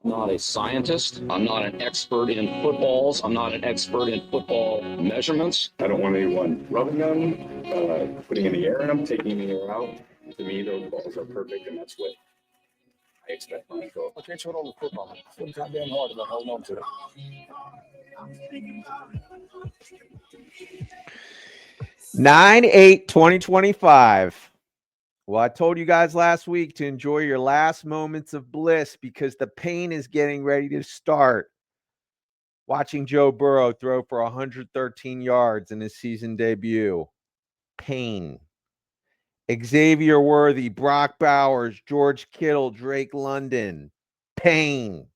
Not a scientist. I'm not an expert in footballs. I'm not an expert in football measurements. I don't want anyone rubbing them, putting in the air in them, taking the air out. To me, those balls are perfect, and that's what I expect from people. I can't show it over football. It's goddamn hard about holding on to it. 9/8/2025. Well, I told you guys last week to enjoy your last moments of bliss because the pain is getting ready to start. Watching Joe Burrow throw for 113 yards in his season debut. Pain. Xavier Worthy, Brock Bowers, George Kittle, Drake London. Pain.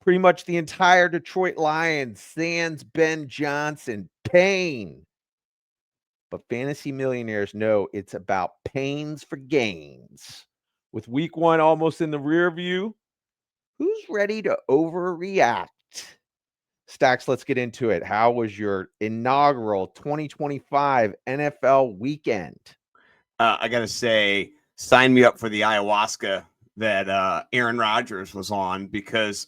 Pretty much the entire Detroit Lions, sans Ben Johnson. Pain. But Fantasy Millionaires know it's about pains for gains. With week 1 almost in the rear view, who's ready to overreact? Stacks, let's get into it. How was your inaugural 2025 NFL weekend? I got to say, sign me up for the ayahuasca that Aaron Rodgers was on because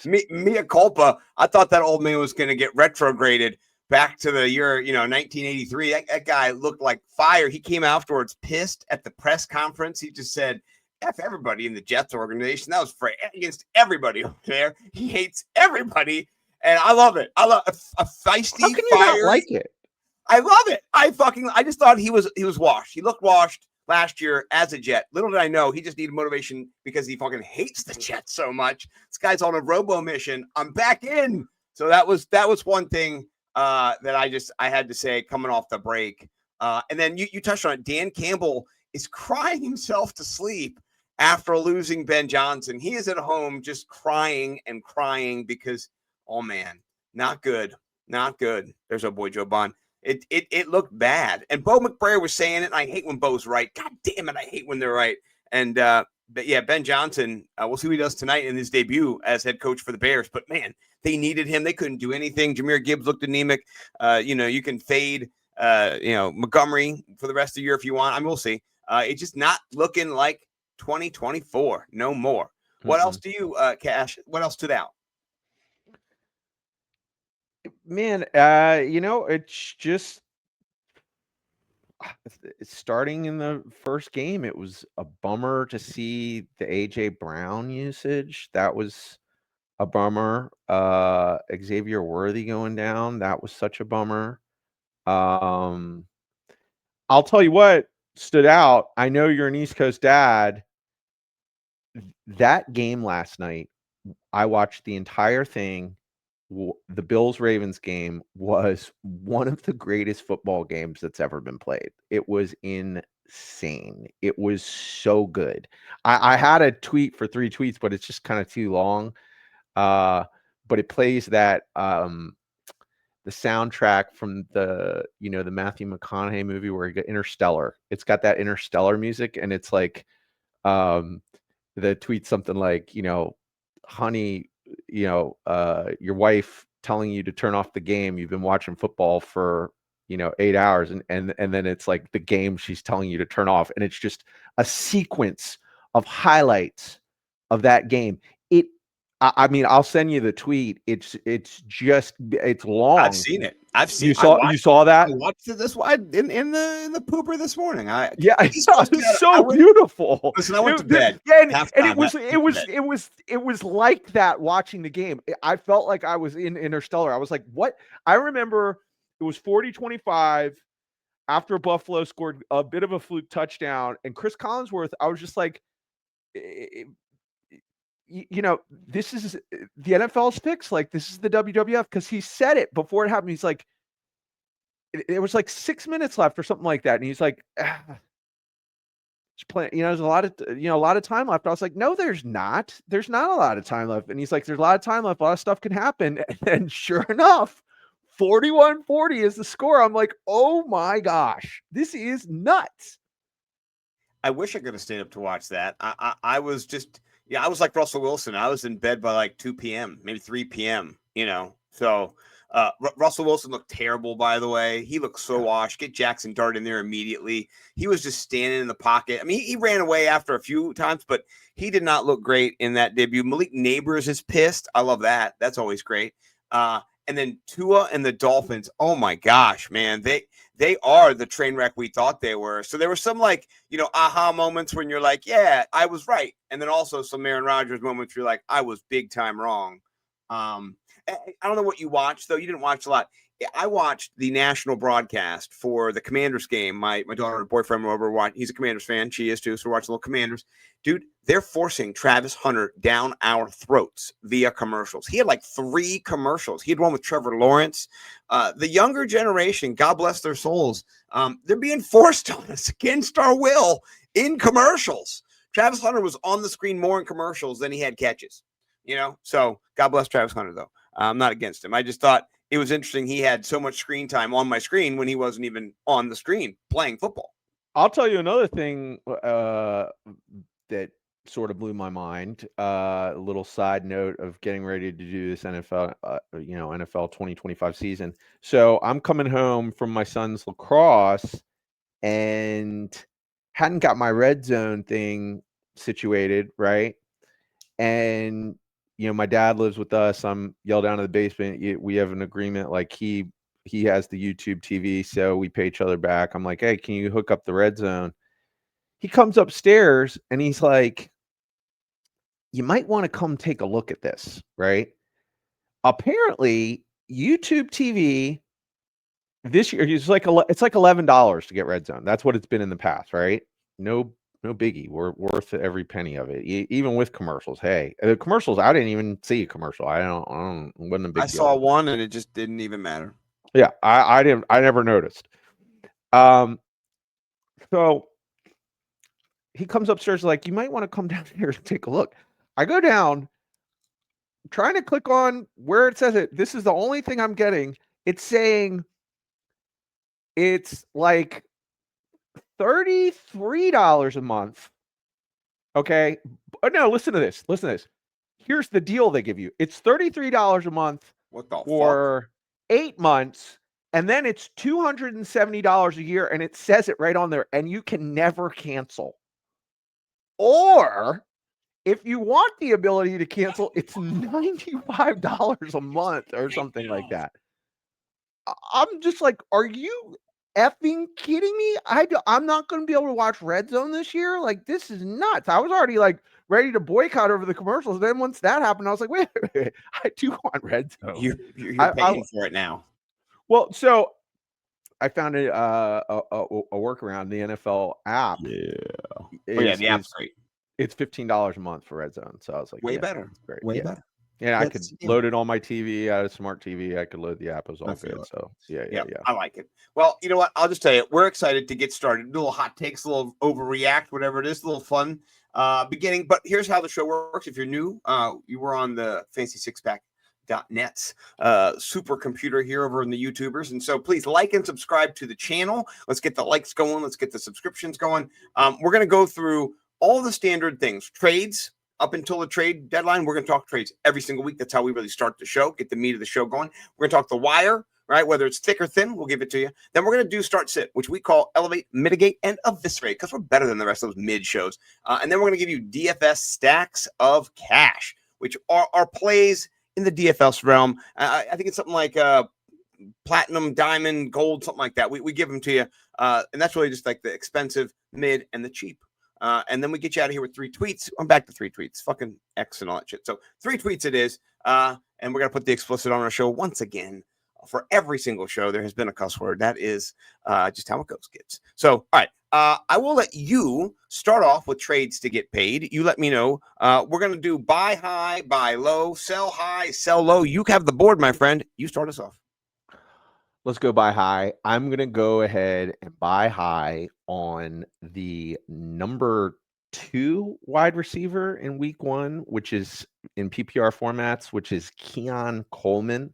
mea culpa, I thought that old man was going to get retrograded back to the year, 1983. That guy looked like fire. He came afterwards pissed at the press conference. He just said, F everybody in the Jets organization. That was for against everybody over there. He hates everybody. And I love it. I love a feisty, How can you not like it? I love it. I just thought he was washed. He looked washed last year as a Jet. Little did I know he just needed motivation because he fucking hates the Jets so much. This guy's on a robo mission. I'm back in. So that was one thing that I had to say coming off the break. And then you touched on it. Dan Campbell is crying himself to sleep after losing Ben Johnson. He is at home just crying and crying because, oh man, not good. Not good. There's our boy Joe Bond. It looked bad. And Bo McBrayer was saying it, and I hate when Bo's right. God damn it, I hate when they're right. And but yeah, Ben Johnson, we'll see what he does tonight in his debut as head coach for the Bears. But man, they needed him. They couldn't do anything. Jahmyr Gibbs looked anemic. You can fade Montgomery for the rest of the year if you want. I mean, we'll see. It's just not looking like 2024. No more. Mm-hmm. What else do you, Cash? What else stood out? Man, it's just starting in the first game. It was a bummer to see the AJ Brown usage. That was a bummer. Xavier Worthy going down. That was such a bummer. I'll tell you what stood out. I know you're an East Coast dad. That game last night, I watched the entire thing. The Bills-Ravens game was one of the greatest football games that's ever been played. It was insane. It was so good. I had a tweet for 3 tweets, but it's just kind of too long. But it plays that the soundtrack from the Matthew McConaughey movie where he got Interstellar. It's got that Interstellar music, and it's like the tweet something like, honey, your wife telling you to turn off the game. You've been watching football for 8 hours, and then it's like the game she's telling you to turn off, and it's just a sequence of highlights of that game. I mean, I'll send you the tweet. It's long. I've seen it. You saw that? I watched it this in the pooper this morning. It's so beautiful. Listen, I went to bed. And it was like that watching the game. I felt like I was in Interstellar. I was like, what? I remember it was 40-25 after Buffalo scored a bit of a fluke touchdown, and Chris Collinsworth, I was just like, this is the NFL's fix. Like, this is the WWF, because he said it before it happened. He's like, it was like 6 minutes left or something like that, and he's like, just playing. There's a lot of time left. I was like, no, there's not. There's not a lot of time left. And he's like, there's a lot of time left. A lot of stuff can happen. And then sure enough, 41-40 is the score. I'm like, oh my gosh, this is nuts. I wish I could have stayed up to watch that. I was just. Yeah, I was like Russell Wilson. I was in bed by like 2 p.m., maybe 3 p.m., So Russell Wilson looked terrible, by the way. He looked so washed. Get Jackson Dart in there immediately. He was just standing in the pocket. I mean, he ran away after a few times, but he did not look great in that debut. Malik Nabers is pissed. I love that. That's always great. And then Tua and the Dolphins. Oh my gosh, man. They are the train wreck we thought they were. So there were some aha moments when you're like, yeah, I was right. And then also some Aaron Rodgers moments where you're like, I was big time wrong. I don't know what you watched, though. You didn't watch a lot. I watched the national broadcast for the Commanders game. My daughter and boyfriend were over watching. He's a Commanders fan. She is too. So we're watching little Commanders. Dude, they're forcing Travis Hunter down our throats via commercials. He had like 3 commercials. He had one with Trevor Lawrence. The younger generation, God bless their souls, they're being forced on us against our will in commercials. Travis Hunter was on the screen more in commercials than he had catches. So God bless Travis Hunter, though. I'm not against him. I just thought it was interesting. He had so much screen time on my screen when he wasn't even on the screen playing football. I'll tell you another thing that sort of blew my mind. A little side note of getting ready to do this NFL 2025 season. So I'm coming home from my son's lacrosse and hadn't got my red zone thing situated, right? And my dad lives with us. I'm yelled down to the basement. We have an agreement. Like he has the YouTube TV, so we pay each other back. I'm like, hey, can you hook up the red zone? He comes upstairs and he's like, you might want to come take a look at this, right? Apparently, YouTube TV this year it's like $11 to get red zone. That's what it's been in the past, right? No biggie. We're worth every penny of it, even with commercials. Hey, the commercials, I didn't even see a commercial. I don't. It wasn't a big deal. Saw one and it just didn't even matter. Yeah, I didn't. I never noticed. So he comes upstairs like, you might want to come down here and take a look. I go down, trying to click on where it says it. This is the only thing I'm getting. It's saying it's like $33 a month. Okay. No, listen to this. Here's the deal they give you. It's $33 a month for 8 months. And then it's $270 a year. And it says it right on there. And you can never cancel. Or if you want the ability to cancel, it's $95 a month or something like that. I'm just like, are you effing kidding me? I'm not going to be able to watch Red Zone this year. Like, this is nuts. I was already like ready to boycott over the commercials. Then once that happened, I was like, wait, I do want Red Zone. You're paying for it now. Well, so I found a workaround. The NFL app. Yeah. The app's great. It's $15 a month for Red Zone. So I was like, way better. Great. Way better. Yeah, I could load it on my TV. I had a smart TV. I could load the app. It was all good. So yeah. I like it. Well, you know what? I'll just tell you, we're excited to get started. A little hot takes, a little overreact, whatever it is, a little fun beginning. But here's how the show works. If you're new, you were on the FantasySixPack.net's supercomputer here over in the YouTubers. And so please like and subscribe to the channel. Let's get the likes going. Let's get the subscriptions going. We're going to go through all the standard things, trades. Up until the trade deadline, we're going to talk trades every single week. That's how we really start the show, get the meat of the show going. We're going to talk the wire, right? Whether it's thick or thin, we'll give it to you. Then we're going to do start sit, which we call elevate, mitigate, and eviscerate because we're better than the rest of those mid shows. And then we're going to give you DFS stacks of cash, which are plays in the DFS realm. I think it's something like platinum, diamond, gold, something like that. We give them to you. And that's really just like the expensive, mid, and the cheap. And then we get you out of here with 3 tweets. I'm back to 3 tweets. Fucking X and all that shit. So 3 tweets it is. And we're going to put the explicit on our show once again. For every single show, there has been a cuss word. That is just how it goes, kids. So, all right. I will let you start off with trades to get paid. You let me know. We're going to do buy high, buy low, sell high, sell low. You have the board, my friend. You start us off. Let's go buy high. I'm going to go ahead and buy high on the number 2 wide receiver in week 1, which is in PPR formats, which is Keon Coleman.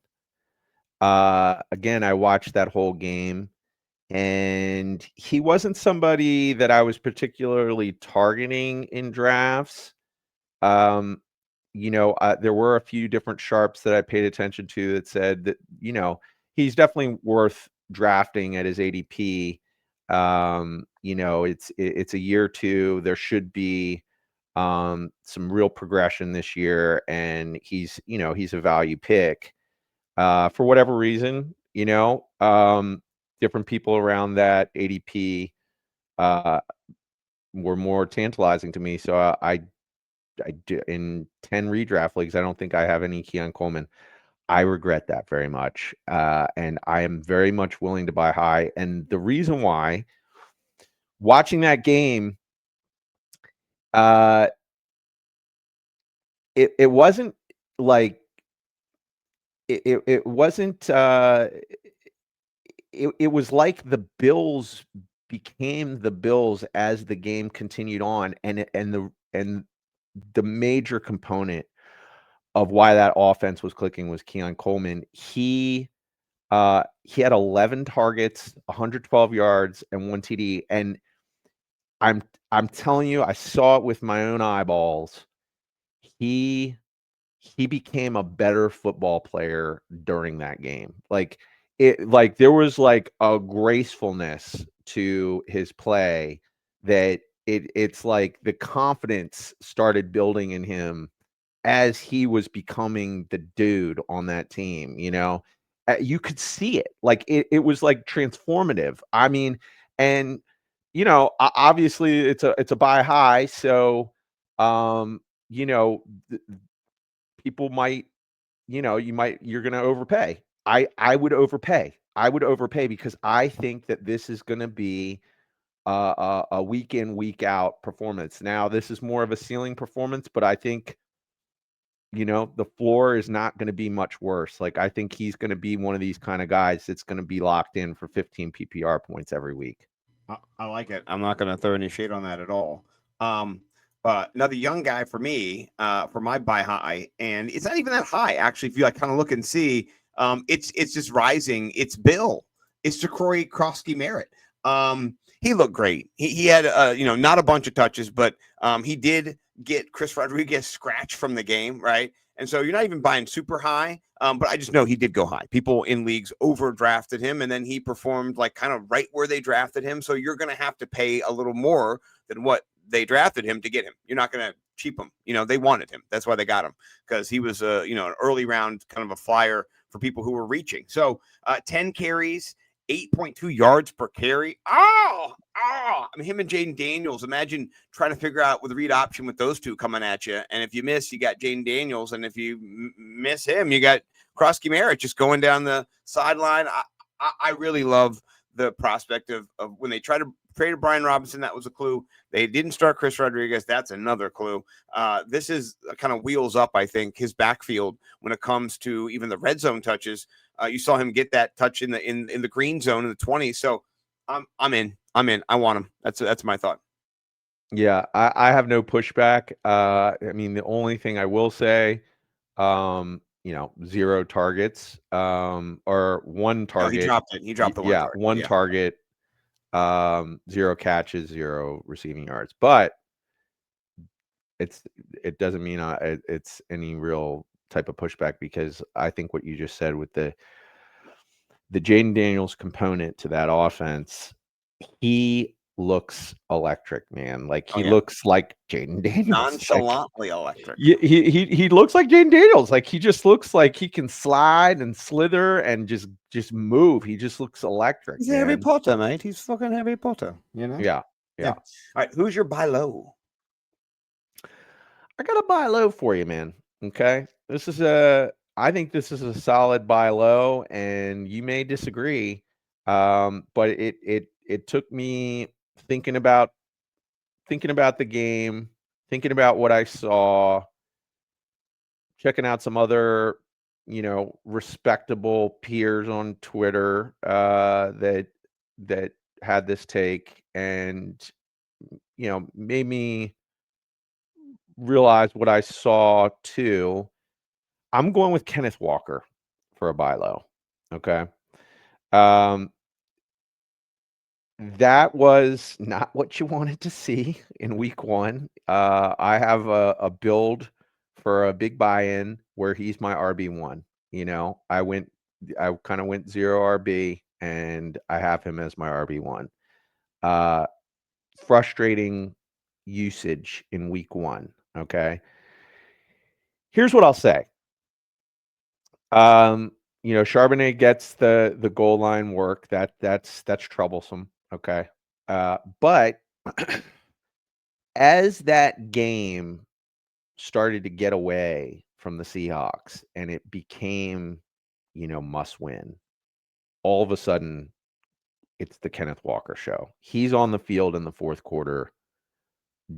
Again, I watched that whole game and he wasn't somebody that I was particularly targeting in drafts. there were a few different sharps that I paid attention to that said that, he's definitely worth drafting at his ADP. It's a year or two. There should be some real progression this year, and he's a value pick. For whatever reason, different people around that ADP were more tantalizing to me. So I do, in 10 redraft leagues, I don't think I have any Keon Coleman. I regret that very much. And I am very much willing to buy high. And the reason why, watching that game, it wasn't like it wasn't it was like the Bills became the Bills as the game continued on, and the major component of why that offense was clicking was Keon Coleman. He had 11 targets, 112 yards, and 1 TD. And I'm telling you, I saw it with my own eyeballs. He became a better football player during that game. There was like a gracefulness to his play that it's like the confidence started building in him as he was becoming the dude on that team. You could see it. Like it was like transformative. I mean, and obviously it's a buy high, so people might, you're going to overpay. I would overpay. I would overpay because I think that this is going to be a week in, week out performance. Now, this is more of a ceiling performance, but I think, the floor is not going to be much worse. Like, I think he's going to be one of these kind of guys that's going to be locked in for 15 PPR points every week. I like it. I'm not going to throw any shade on that at all. But another young guy for me, for my buy high, and it's not even that high actually. If you kind of look and see, it's just rising. It's Bill. It's Jacory Croskey-Merrit. He looked great. He had not a bunch of touches, but he did get Chris Rodriguez scratched from the game, right? And so you're not even buying super high, but I just know he did go high. People in leagues overdrafted him, and then he performed like kind of right where they drafted him. So you're going to have to pay a little more than what they drafted him to get him. You're not going to cheap him. They wanted him. That's why they got him, because he was an early round kind of a flyer for people who were reaching. So 10 carries, 8.2 yards per carry. I mean, him and Jayden Daniels. Imagine trying to figure out with read option with those two coming at you. And if you miss, you got Jayden Daniels. And if you miss him, you got Croskey-Merrit just going down the sideline. I really love the prospect of when they tried to trade Brian Robinson. That was a clue. They didn't start Chris Rodriguez. That's another clue. This is kind of wheels up, I think, his backfield when it comes to even the red zone touches. You saw him get that touch in the green zone in the 20s. So I'm in. I want him. That's my thought. Yeah, I have no pushback. I mean, the only thing I will say, 0 targets, or 1 target. No, he dropped it. He dropped the one. Yeah, target. 1 target, 0 catches, 0 receiving yards. But it doesn't mean it's any real type of pushback, because I think what you just said with the Jayden Daniels component to that offense, he looks electric, man. Like he looks like Jayden Daniels. Nonchalantly electric. He looks like Jayden Daniels. Like he just looks like he can slide and slither and just move. He just looks electric. He's Harry Potter, mate. He's fucking Harry Potter. Yeah. All right, who's your buy low? I got a buy low for you, man. Okay, I think this is a solid buy low, and you may disagree, but it took me thinking about the game, thinking about what I saw, checking out some other respectable peers on Twitter that had this take, and made me realize what I saw too. I'm going with Kenneth Walker for a buy low. Okay. That was not what you wanted to see in week 1. I have a build for a big buy-in where he's my RB1. You know, I kind of went 0 RB and I have him as my RB1. Frustrating usage in week 1. Okay. Here's what I'll say. You know, Charbonnet gets the goal line work. That's troublesome. Okay. But as that game started to get away from the Seahawks and it became, you know, must win, all of a sudden it's the Kenneth Walker show. He's on the field in the fourth quarter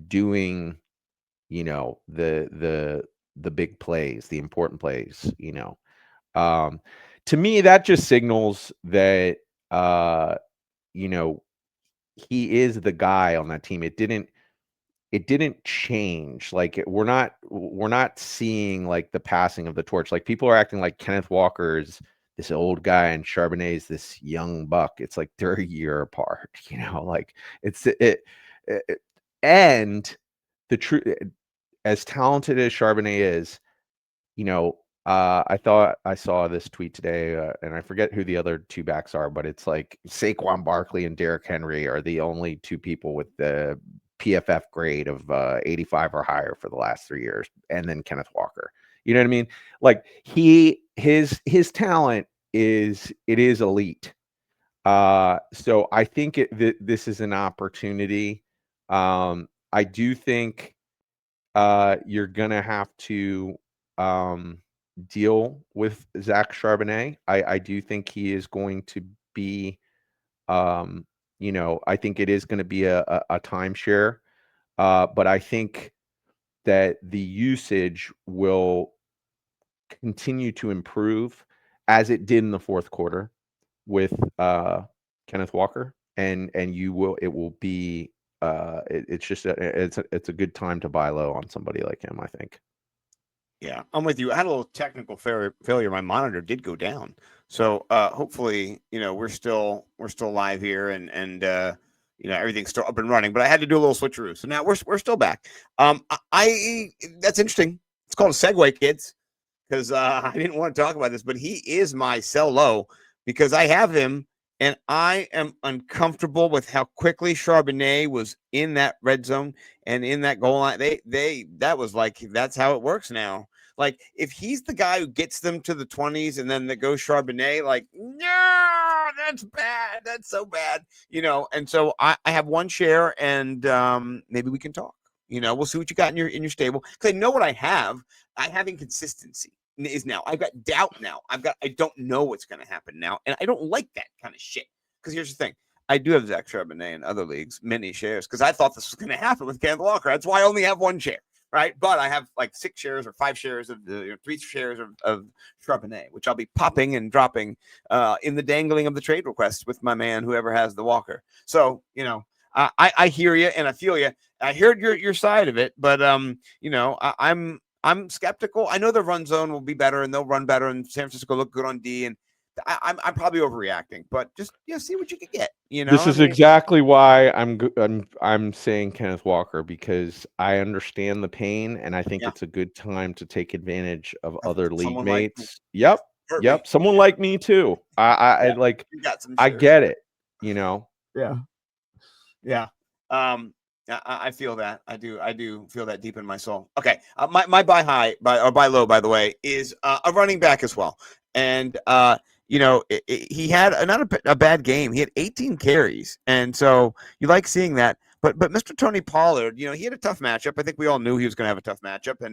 doing, you know, the big plays, the important plays, you know. To me, that just signals that, you know, he is the guy on that team. It didn't change. Like we're not seeing like the passing of the torch. Like people are acting like Kenneth Walker is this old guy and Charbonnet is this young buck. It's like they're a year apart, you know, like and the truth, as talented as Charbonnet is, you know, I thought I saw this tweet today, and I forget who the other 2 backs are, but it's like Saquon Barkley and Derrick Henry are the only 2 people with the PFF grade of 85 or higher for the last 3 years, and then Kenneth Walker. You know what I mean? Like his talent is elite. So I think this is an opportunity. I do think you're gonna have to deal with Zach Charbonnet. I do think he is going to be, you know, I think it is going to be a timeshare, but I think that the usage will continue to improve as it did in the fourth quarter with Kenneth Walker, and it will be it's just it's a good time to buy low on somebody like him, I think. Yeah, I'm with you. I had a little technical failure. My monitor did go down. So hopefully, you know, we're still live here and you know, everything's still up and running, but I had to do a little switcheroo. So now we're still back. That's interesting. It's called a segue, kids, because I didn't want to talk about this, but he is my sell low because I have him and I am uncomfortable with how quickly Charbonnet was in that red zone and in that goal line. That was like, that's how it works now. Like if he's the guy who gets them to the 20s and then they go Charbonnet, like, no, that's bad. That's so bad, you know? And so I have 1 share and maybe we can talk, you know, we'll see what you got in your stable. Cause I know what I have inconsistency is now. I've got doubt now. I don't know what's going to happen now. And I don't like that kind of shit. Because here's the thing. I do have Zach Charbonnet in other leagues, many shares, because I thought this was going to happen with Kenneth Walker. That's why I only have 1 share, right? But I have like 6 shares or 5 shares of the 3 shares of Charbonnet, which I'll be popping and dropping in the dangling of the trade requests with my man, whoever has the Walker. So, you know, I hear you and I feel you. I heard your side of it, but you know, I'm skeptical. I know the run zone will be better and they'll run better and San Francisco look good on D. And I'm probably overreacting, but just, yeah, see what you can get. You know, this is exactly why I'm saying Kenneth Walker, because I understand the pain and I think it's a good time to take advantage of other league mates. Yep. Someone like me too. I get it, you know? Yeah. Yeah. I feel that. I do feel that deep in my soul. Okay. My buy high or buy low, by the way, is a running back as well. And, you know, he had not a bad game. He had 18 carries. And so you like seeing that. But Mr. Tony Pollard, you know, he had a tough matchup. I think we all knew he was going to have a tough matchup.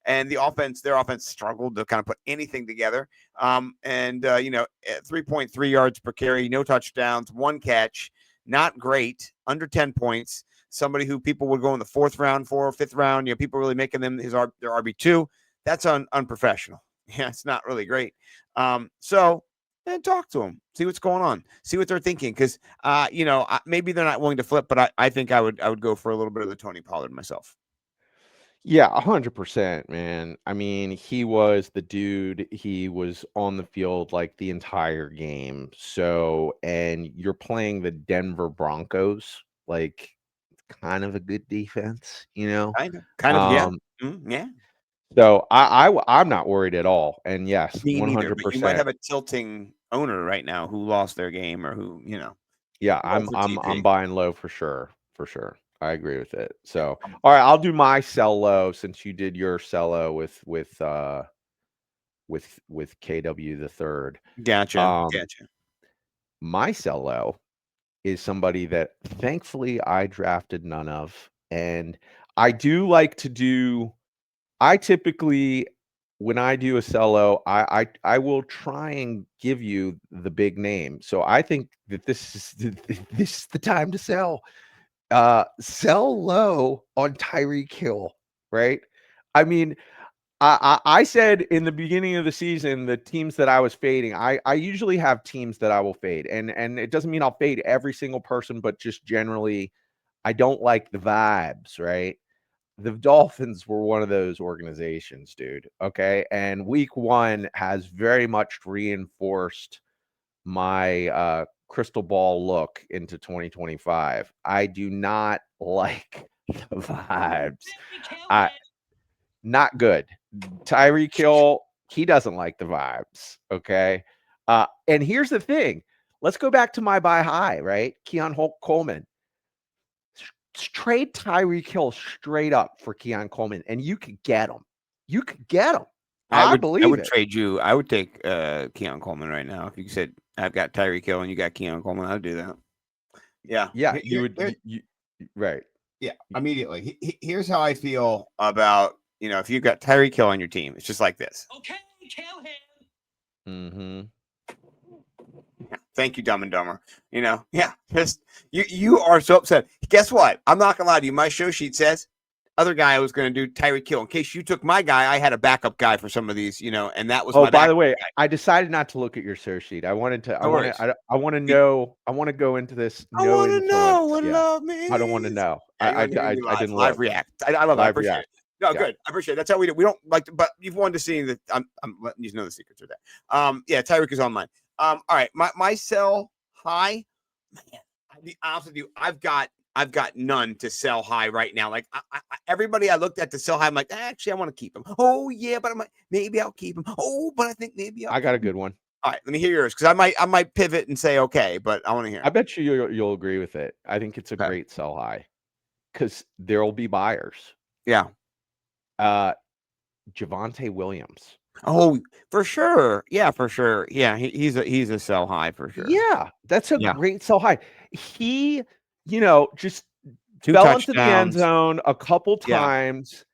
And their offense struggled to kind of put anything together. You know, 3.3 yards per carry, no touchdowns, 1 catch, not great, under 10 points. Somebody who people would go in the 4th round for, 5th round, you know, people really making them their RB2. That's unprofessional. Yeah, it's not really great. So then talk to them, see what's going on, see what they're thinking. Because you know, maybe they're not willing to flip, but I think I would go for a little bit of the Tony Pollard myself. Yeah, 100%, man. I mean, he was the dude. He was on the field like the entire game. So, and you're playing the Denver Broncos, like kind of a good defense, you know? Kind of, yeah. Yeah. So I'm not worried at all. And yes, Me neither, but you might 100%. have a tilting owner right now who lost their game or who, Yeah, going I'm for I'm I'm TP. buying low for sure. For sure. I agree with it. So all right, I'll do my sell low since you did your sell low with KW the third. Gotcha. My sell low is somebody that thankfully I drafted none of. And I do like to do I typically when I do a sell low, I will try and give you the big name. So I think that this is the time to sell. Sell low on Tyreek Hill, right? I mean, I said in the beginning of the season, the teams that I was fading, I usually have teams that I will fade. And it doesn't mean I'll fade every single person, but just generally, I don't like the vibes, right? The Dolphins were one of those organizations, dude. Okay. And week 1 has very much reinforced my crystal ball look into 2025. I do not like the vibes. Not good. Tyreek Hill, he doesn't like the vibes. Okay. And here's the thing. Let's go back to my buy high, right? Keon Coleman. Trade Tyreek Hill straight up for Keon Coleman, and you could get him. You could get him. I believe would it. trade you. I would take Keon Coleman right now. If you said I've got Tyreek Hill and you got Keon Coleman, I'd do that. Yeah. Yeah, you would. Right. Yeah, immediately. Here's how I feel about, if you've got Tyreek Hill on your team, it's just like this. Okay, kill him. Mm-hmm. Thank you, Dumb and Dumber. Just you are so upset. Guess what? I'm not gonna lie to you. My show sheet says other guy I was gonna do Tyreek Hill. In case you took my guy, I had a backup guy for some of these, and that was Oh, my by the backup way, guy. I decided not to look at your search sheet. I wanted to. No worries. I want to know. I want to go into this. I No want to know influence. what Yeah. love means. I don't want to know. Yeah, I live, didn't live look. react. I love it. I Live appreciate react. it. No, Yeah. good. I appreciate it. That's how we do. We don't like to, but you've wanted to see that. I'm letting you know the secrets of that. Yeah, Tyreek is on mine. All right, my sell high. Man, I'll be honest with you. I've got none to sell high right now. Like everybody I looked at to sell high, I'm like, actually, I want to keep him. Oh yeah, but maybe I'll keep him. Oh, but I think maybe I got a good one. All right, let me hear yours because I might pivot and say okay, but I want to hear. I bet you'll agree with it. I think it's a Okay. great sell high because there will be buyers. Yeah. Javonte Williams. Oh, for sure. Yeah, for sure. Yeah, he's a sell high for sure. Yeah, that's a great sell high. He, just 2 fell into the end touchdowns. zone a couple Yeah. times.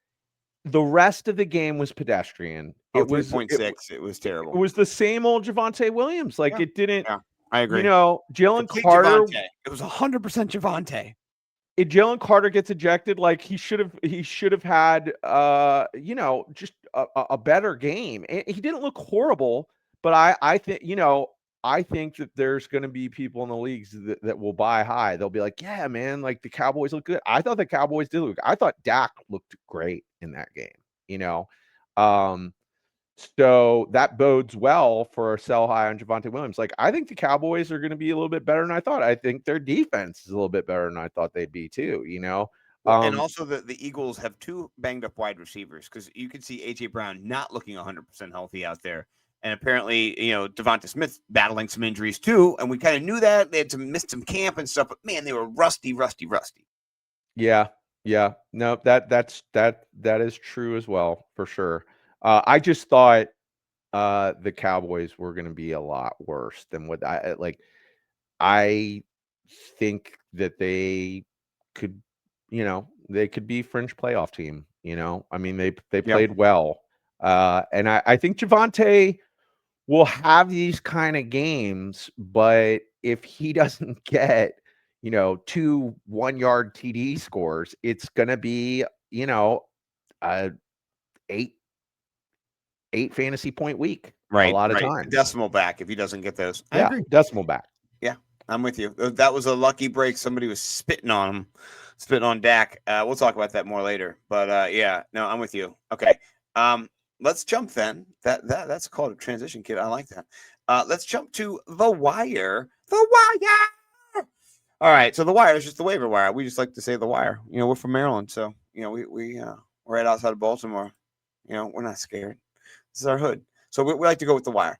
The rest of the game was pedestrian. It was 3.6. It was terrible. It was the same old Javonte Williams. Like it didn't. Yeah, I agree. Jalen Complete Carter. Javonte. It was 100% Javonte. If Jalen Carter gets ejected, like he should have had, just a better game. And he didn't look horrible, but I think, I think that there's going to be people in the leagues that will buy high. They'll be like, yeah, man, like the Cowboys look good. I thought the Cowboys did look. I thought Dak looked great in that game. So that bodes well for a sell high on Javonte Williams. Like, I think the Cowboys are going to be a little bit better than I thought. I think their defense is a little bit better than I thought they'd be too, And also the Eagles have 2 banged up wide receivers because you could see A.J. Brown not looking 100% healthy out there. And apparently, Devonta Smith battling some injuries too. And we kind of knew that. They had missed some camp and stuff, but man, they were rusty. Yeah. Yeah. No, that is true as well, for sure. I just thought the Cowboys were going to be a lot worse than what I think that they could, they could be fringe playoff team, I mean, they played well. And I think Javonte will have these kind of games, but if he doesn't get, 2 1-yard TD scores, it's going to be, a 8 fantasy point week. Right. A lot of times. Decimal back if he doesn't get those. I Yeah, agree. decimal back. Yeah, I'm with you. That was a lucky break. Somebody was spitting on him, spitting on Dak. We'll talk about that more later. But yeah, no, I'm with you. Okay. Let's jump then. That's called a transition kit. I like that. Let's jump to the wire. The wire. All right. So the wire is just the waiver wire. We just like to say the wire. We're from Maryland, so we're right outside of Baltimore. You know, we're not scared. This is our hood. So we like to go with the wire.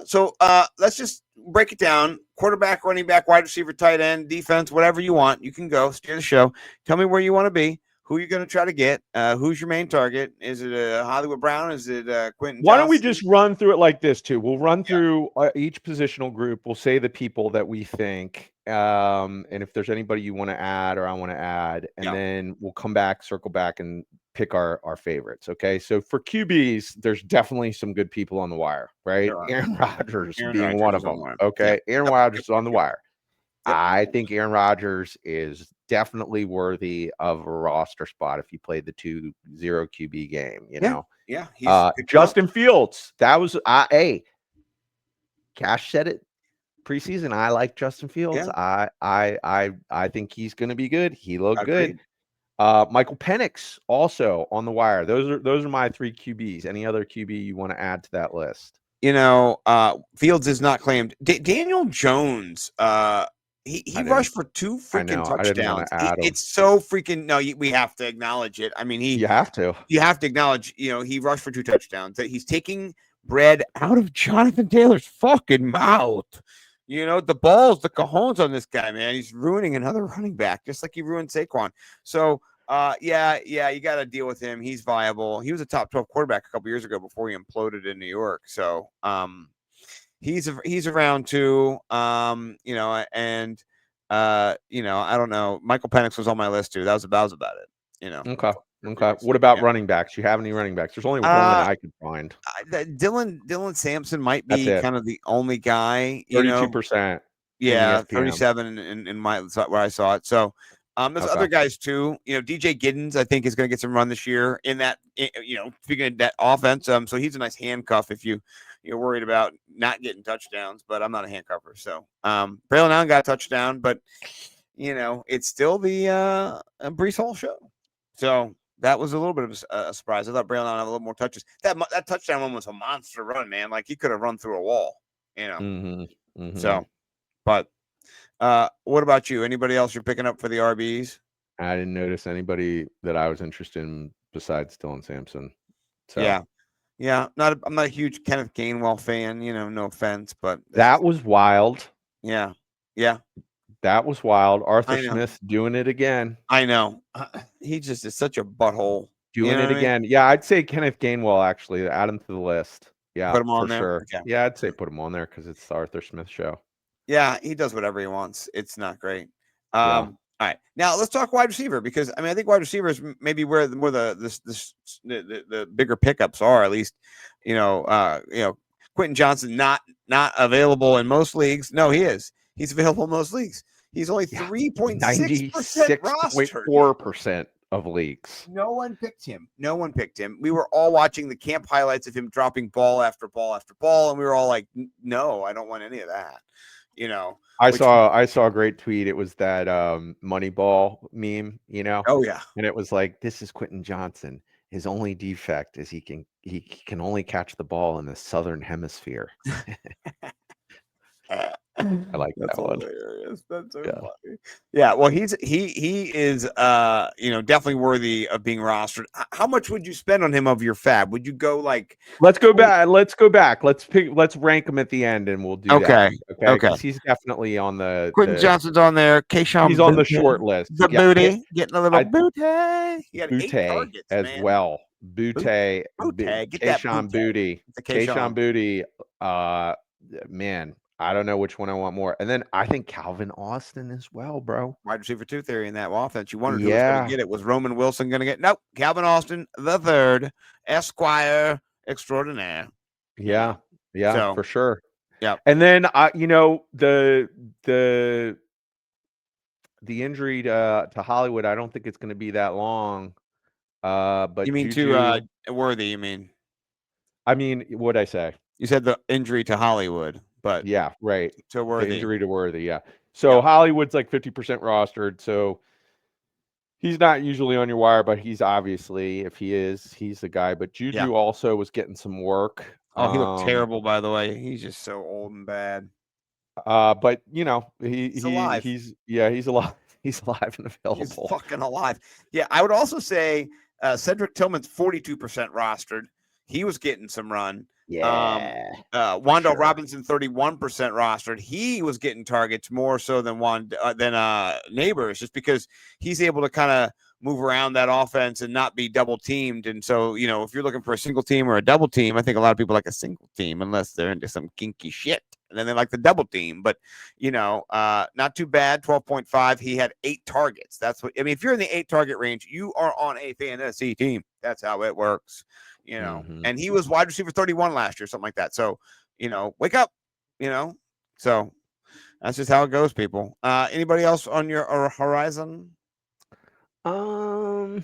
So let's just break it down. Quarterback, running back, wide receiver, tight end, defense, whatever you want. You can go steer the show. Tell me where you want to be. Who you're going to try to get? Who's your main target? Is it Hollywood Brown? Is it Quentin? Why don't we Johnston? just run through it like this too? We'll run through each positional group. We'll say the people that we think, and if there's anybody you want to add or I want to add, and then we'll come back, circle back, and pick our favorites. Okay. So for QBs, there's definitely some good people on the wire, right? Aaron Rodgers being one of them. Okay. Aaron Rodgers is on the wire. I think Aaron Rodgers is definitely worthy of a roster spot if you played the 2-0 QB game, you know. Yeah. Justin Fields. That was Cash said it preseason. I like Justin Fields. Yeah. I think he's gonna be good. He looked good. Michael Penix also on the wire. Those are my 3 QBs. Any other QB you want to add to that list? You know, Fields is not claimed. Daniel Jones, he rushed for 2 freaking touchdowns. It's so freaking we have to acknowledge it. I mean, you have to acknowledge, he rushed for 2 touchdowns. That he's taking bread out of Jonathan Taylor's fucking mouth. You know, the balls, the cajones on this guy, man. He's ruining another running back, just like he ruined Saquon. So you got to deal with him. He's viable. He was a top 12 quarterback a couple years ago before he imploded in New York. So he's around too. And I don't know. Michael Penix was on my list too. That was about it. Okay. What about running backs? You have any running backs? There's only one I could find. Dylan Sampson might be kind of the only guy. 32%. Yeah, 37 in my where I saw it. So there's other guys too. DJ Giddons, I think, is going to get some run this year in that. Speaking of that offense, so he's a nice handcuff if you're worried about not getting touchdowns. But I'm not a handcuffer. So Braylon Allen got a touchdown, but it's still the Breece Hall show. So that was a little bit of a surprise. I thought Braylon Allen had a little more touches. That touchdown one was a monster run, man. Like he could have run through a wall. So, but. What about you? Anybody else you're picking up for the RBs? I didn't notice anybody that I was interested in besides Dylan Sampson. So yeah. I'm not a huge Kenneth Gainwell fan. No offense, but that was wild. Yeah, that was wild. Arthur Smith doing it again. I know. He just is such a butthole. Doing it again. Yeah, I'd say Kenneth Gainwell actually. Add him to the list. Yeah, put him on for there. Sure. Okay. Yeah, I'd say put him on there because it's the Arthur Smith show. Yeah, he does whatever he wants. It's not great. All right, now let's talk wide receiver because I think wide receiver is maybe where the bigger pickups are. At least, Quentin Johnston not available in most leagues. No, he is. He's available in most leagues. He's only 3.6% rostered. 96.4% of leagues. No one picked him. We were all watching the camp highlights of him dropping ball after ball after ball, and we were all like, "No, I don't want any of that." I saw a great tweet. It was that Moneyball meme, Oh yeah. And it was like, this is Quentin Johnston. His only defect is he can only catch the ball in the southern hemisphere. I like that one. Hilarious. That's so funny. Yeah, well, he is definitely worthy of being rostered. How much would you spend on him of your fab? Would you go like Let's go back. Let's rank him at the end and we'll do that. Okay. He's definitely on the Quentin Johnston's on there. Kayshawn he's on the short list. The booty. Getting a little booty. He had 8 Booty targets, as man. well. Booty. Get that Kayshawn Booty. Kayshawn Booty. Man. I don't know which one I want more. And then I think Calvin Austin as well, bro. Wide receiver 2 theory in that offense. You wondered who was going to get it. Was Roman Wilson going to get? Nope. Calvin Austin, the third, Esquire extraordinaire. Yeah, so, for sure. Yeah. And then the injury to Hollywood, I don't think it's going to be that long. But you mean to Worthy? You mean? I mean, what'd I say? You said the injury to Hollywood. But yeah, right. To Worthy. The injury to Worthy, yeah. So Hollywood's like 50% rostered. So he's not usually on your wire, but he's obviously, if he is, he's the guy. But Juju also was getting some work. Oh, he looked terrible, by the way. He's just so old and bad. But he's alive. He's alive. He's alive and available. He's fucking alive. Yeah, I would also say Cedric Tillman's 42% rostered. He was getting some run. Yeah. Wan'Dale sure. Robinson 31% rostered. He was getting targets more so than Nabers, just because he's able to kind of move around that offense and not be double teamed. And so, if you're looking for a single team or a double team, I think a lot of people like a single team unless they're into some kinky shit. And then they like the double team. But, not too bad. 12.5. He had 8 targets. That's what I mean. If you're in the 8 target range, you are on a fantasy team. That's how it works. And he was wide receiver 31 last year, something like that. So, wake up, so that's just how it goes, people. Anybody else on your horizon? Because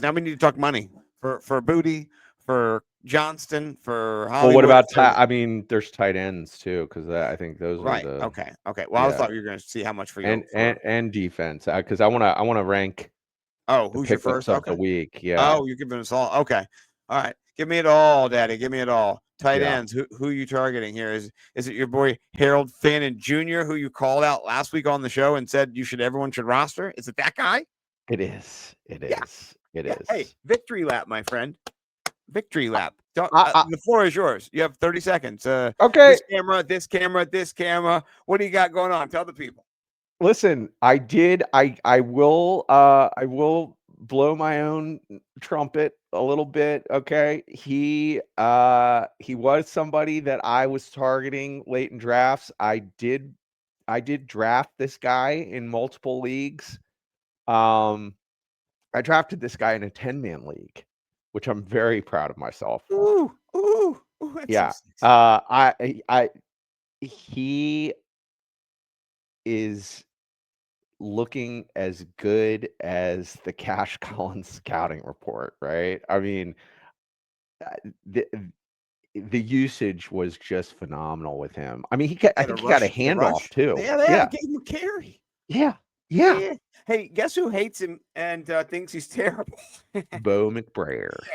now we need to talk money for Booty, for Johnston, for Hollywood. Well, what about there's tight ends too, because I think those right. are the Okay. Well, I thought you were going to see how much for you and defense, because I want to rank. Oh, who's your first of the week? Yeah. Oh, you're giving us all. Okay. All right. Give me it all, Daddy. Give me it all. Tight ends. Who are you targeting here? Is it your boy Harold Fannin Jr., who you called out last week on the show and said everyone should roster? Is it that guy? It is. It is. It is. Hey, victory lap, my friend. Victory lap. The floor is yours. You have 30 seconds. Okay. This camera. What do you got going on? Tell the people. Listen, I will blow my own trumpet a little bit. Okay. He was somebody that I was targeting late in drafts. I did draft this guy in multiple leagues. I drafted this guy in a 10-man league, which I'm very proud of myself. Ooh, yeah. He is looking as good as the Cash Collins scouting report, right? I mean, the usage was just phenomenal with him. I mean, I think he got a handoff too. Yeah, gave him a carry. Yeah. Hey, guess who hates him and thinks he's terrible? Bo McBrayer. Yeah.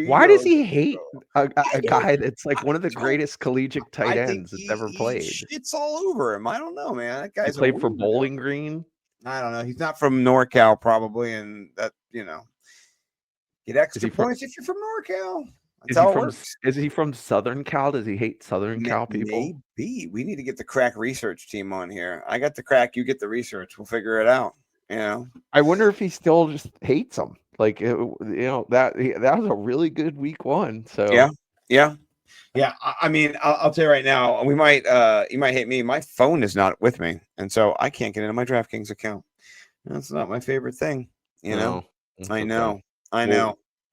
Why does he hate a guy that's like one of the greatest collegiate tight ends that's ever played? It's all over him. I don't know, man. That guy's played for Bowling Green. I don't know. He's not from NorCal, probably, and that get extra points if you're from NorCal. Is he from Southern Cal? Does he hate Southern Cal people? Maybe. We need to get the crack research team on here. I got the crack. You get the research. We'll figure it out. I wonder if he still just hates them. Like, that was a really good week 1. So yeah. I mean, I'll tell you right now, you might hate me. My phone is not with me, and so I can't get into my DraftKings account. That's not my favorite thing. No, I know.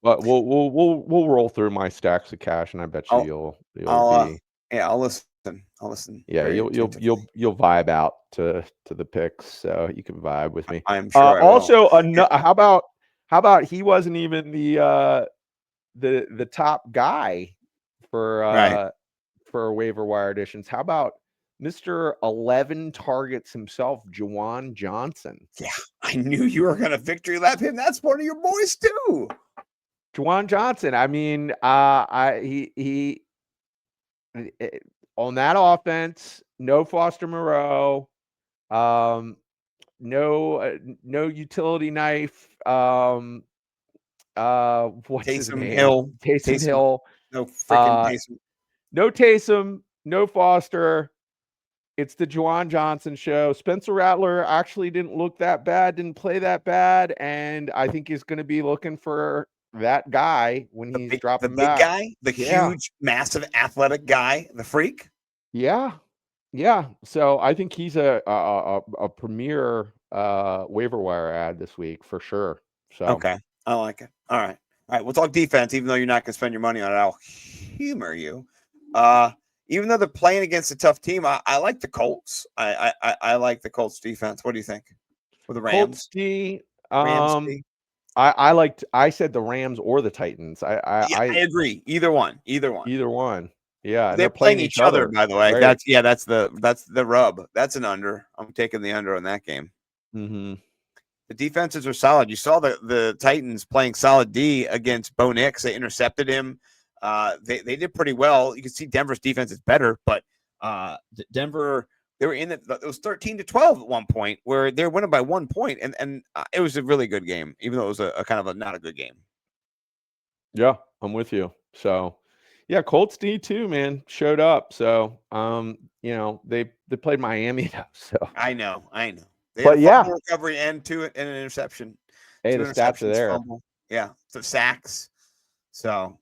But we'll roll through my stacks of cash, and I bet you I'll listen. Yeah, you'll vibe out to the picks, so you can vibe with me. I'm sure. Also, how about he wasn't even the top guy for waiver wire additions? How about Mr. 11 targets himself, Juwan Johnson? Yeah, I knew you were gonna victory lap him. That's one of your boys too. Juwan Johnson. I mean, he on that offense, no Foster Moreau, no utility knife. What's his name? Taysom Hill. No freaking Taysom. No Taysom, no Foster. It's the Juwan Johnson show. Spencer Rattler actually didn't look that bad, didn't play that bad, and I think he's going to be looking for that guy when he's dropping the back. Big guy, the huge, massive, athletic guy, the freak. Yeah. So I think he's a premier waiver wire ad this week for sure. So okay, I like it. All right, we'll talk defense. Even though you're not going to spend your money on it, I'll humor you. Even though they're playing against a tough team, I like the Colts. I like the Colts defense. What do you think? With the Rams? Colts I said the Rams or the Titans. I agree. Either one. Yeah, they're playing each other, by the way. Right? That's the rub. That's an under. I'm taking the under on that game. Mm-hmm. The defenses are solid. You saw the Titans playing solid D against Bo Nix. They intercepted him. They did pretty well. You can see Denver's defense is better, but Denver They were in it was 13-12 at one point where they're winning by 1 point, and it was a really good game, even though it was a kind of a not a good game. Yeah, I'm with you. So, yeah, Colts D2, man, showed up. So, they played Miami now. So I know. They But had a yeah. fumble recovery and an interception. Hey, 2 the stats are interceptions, there. fumble. Yeah, so sacks. So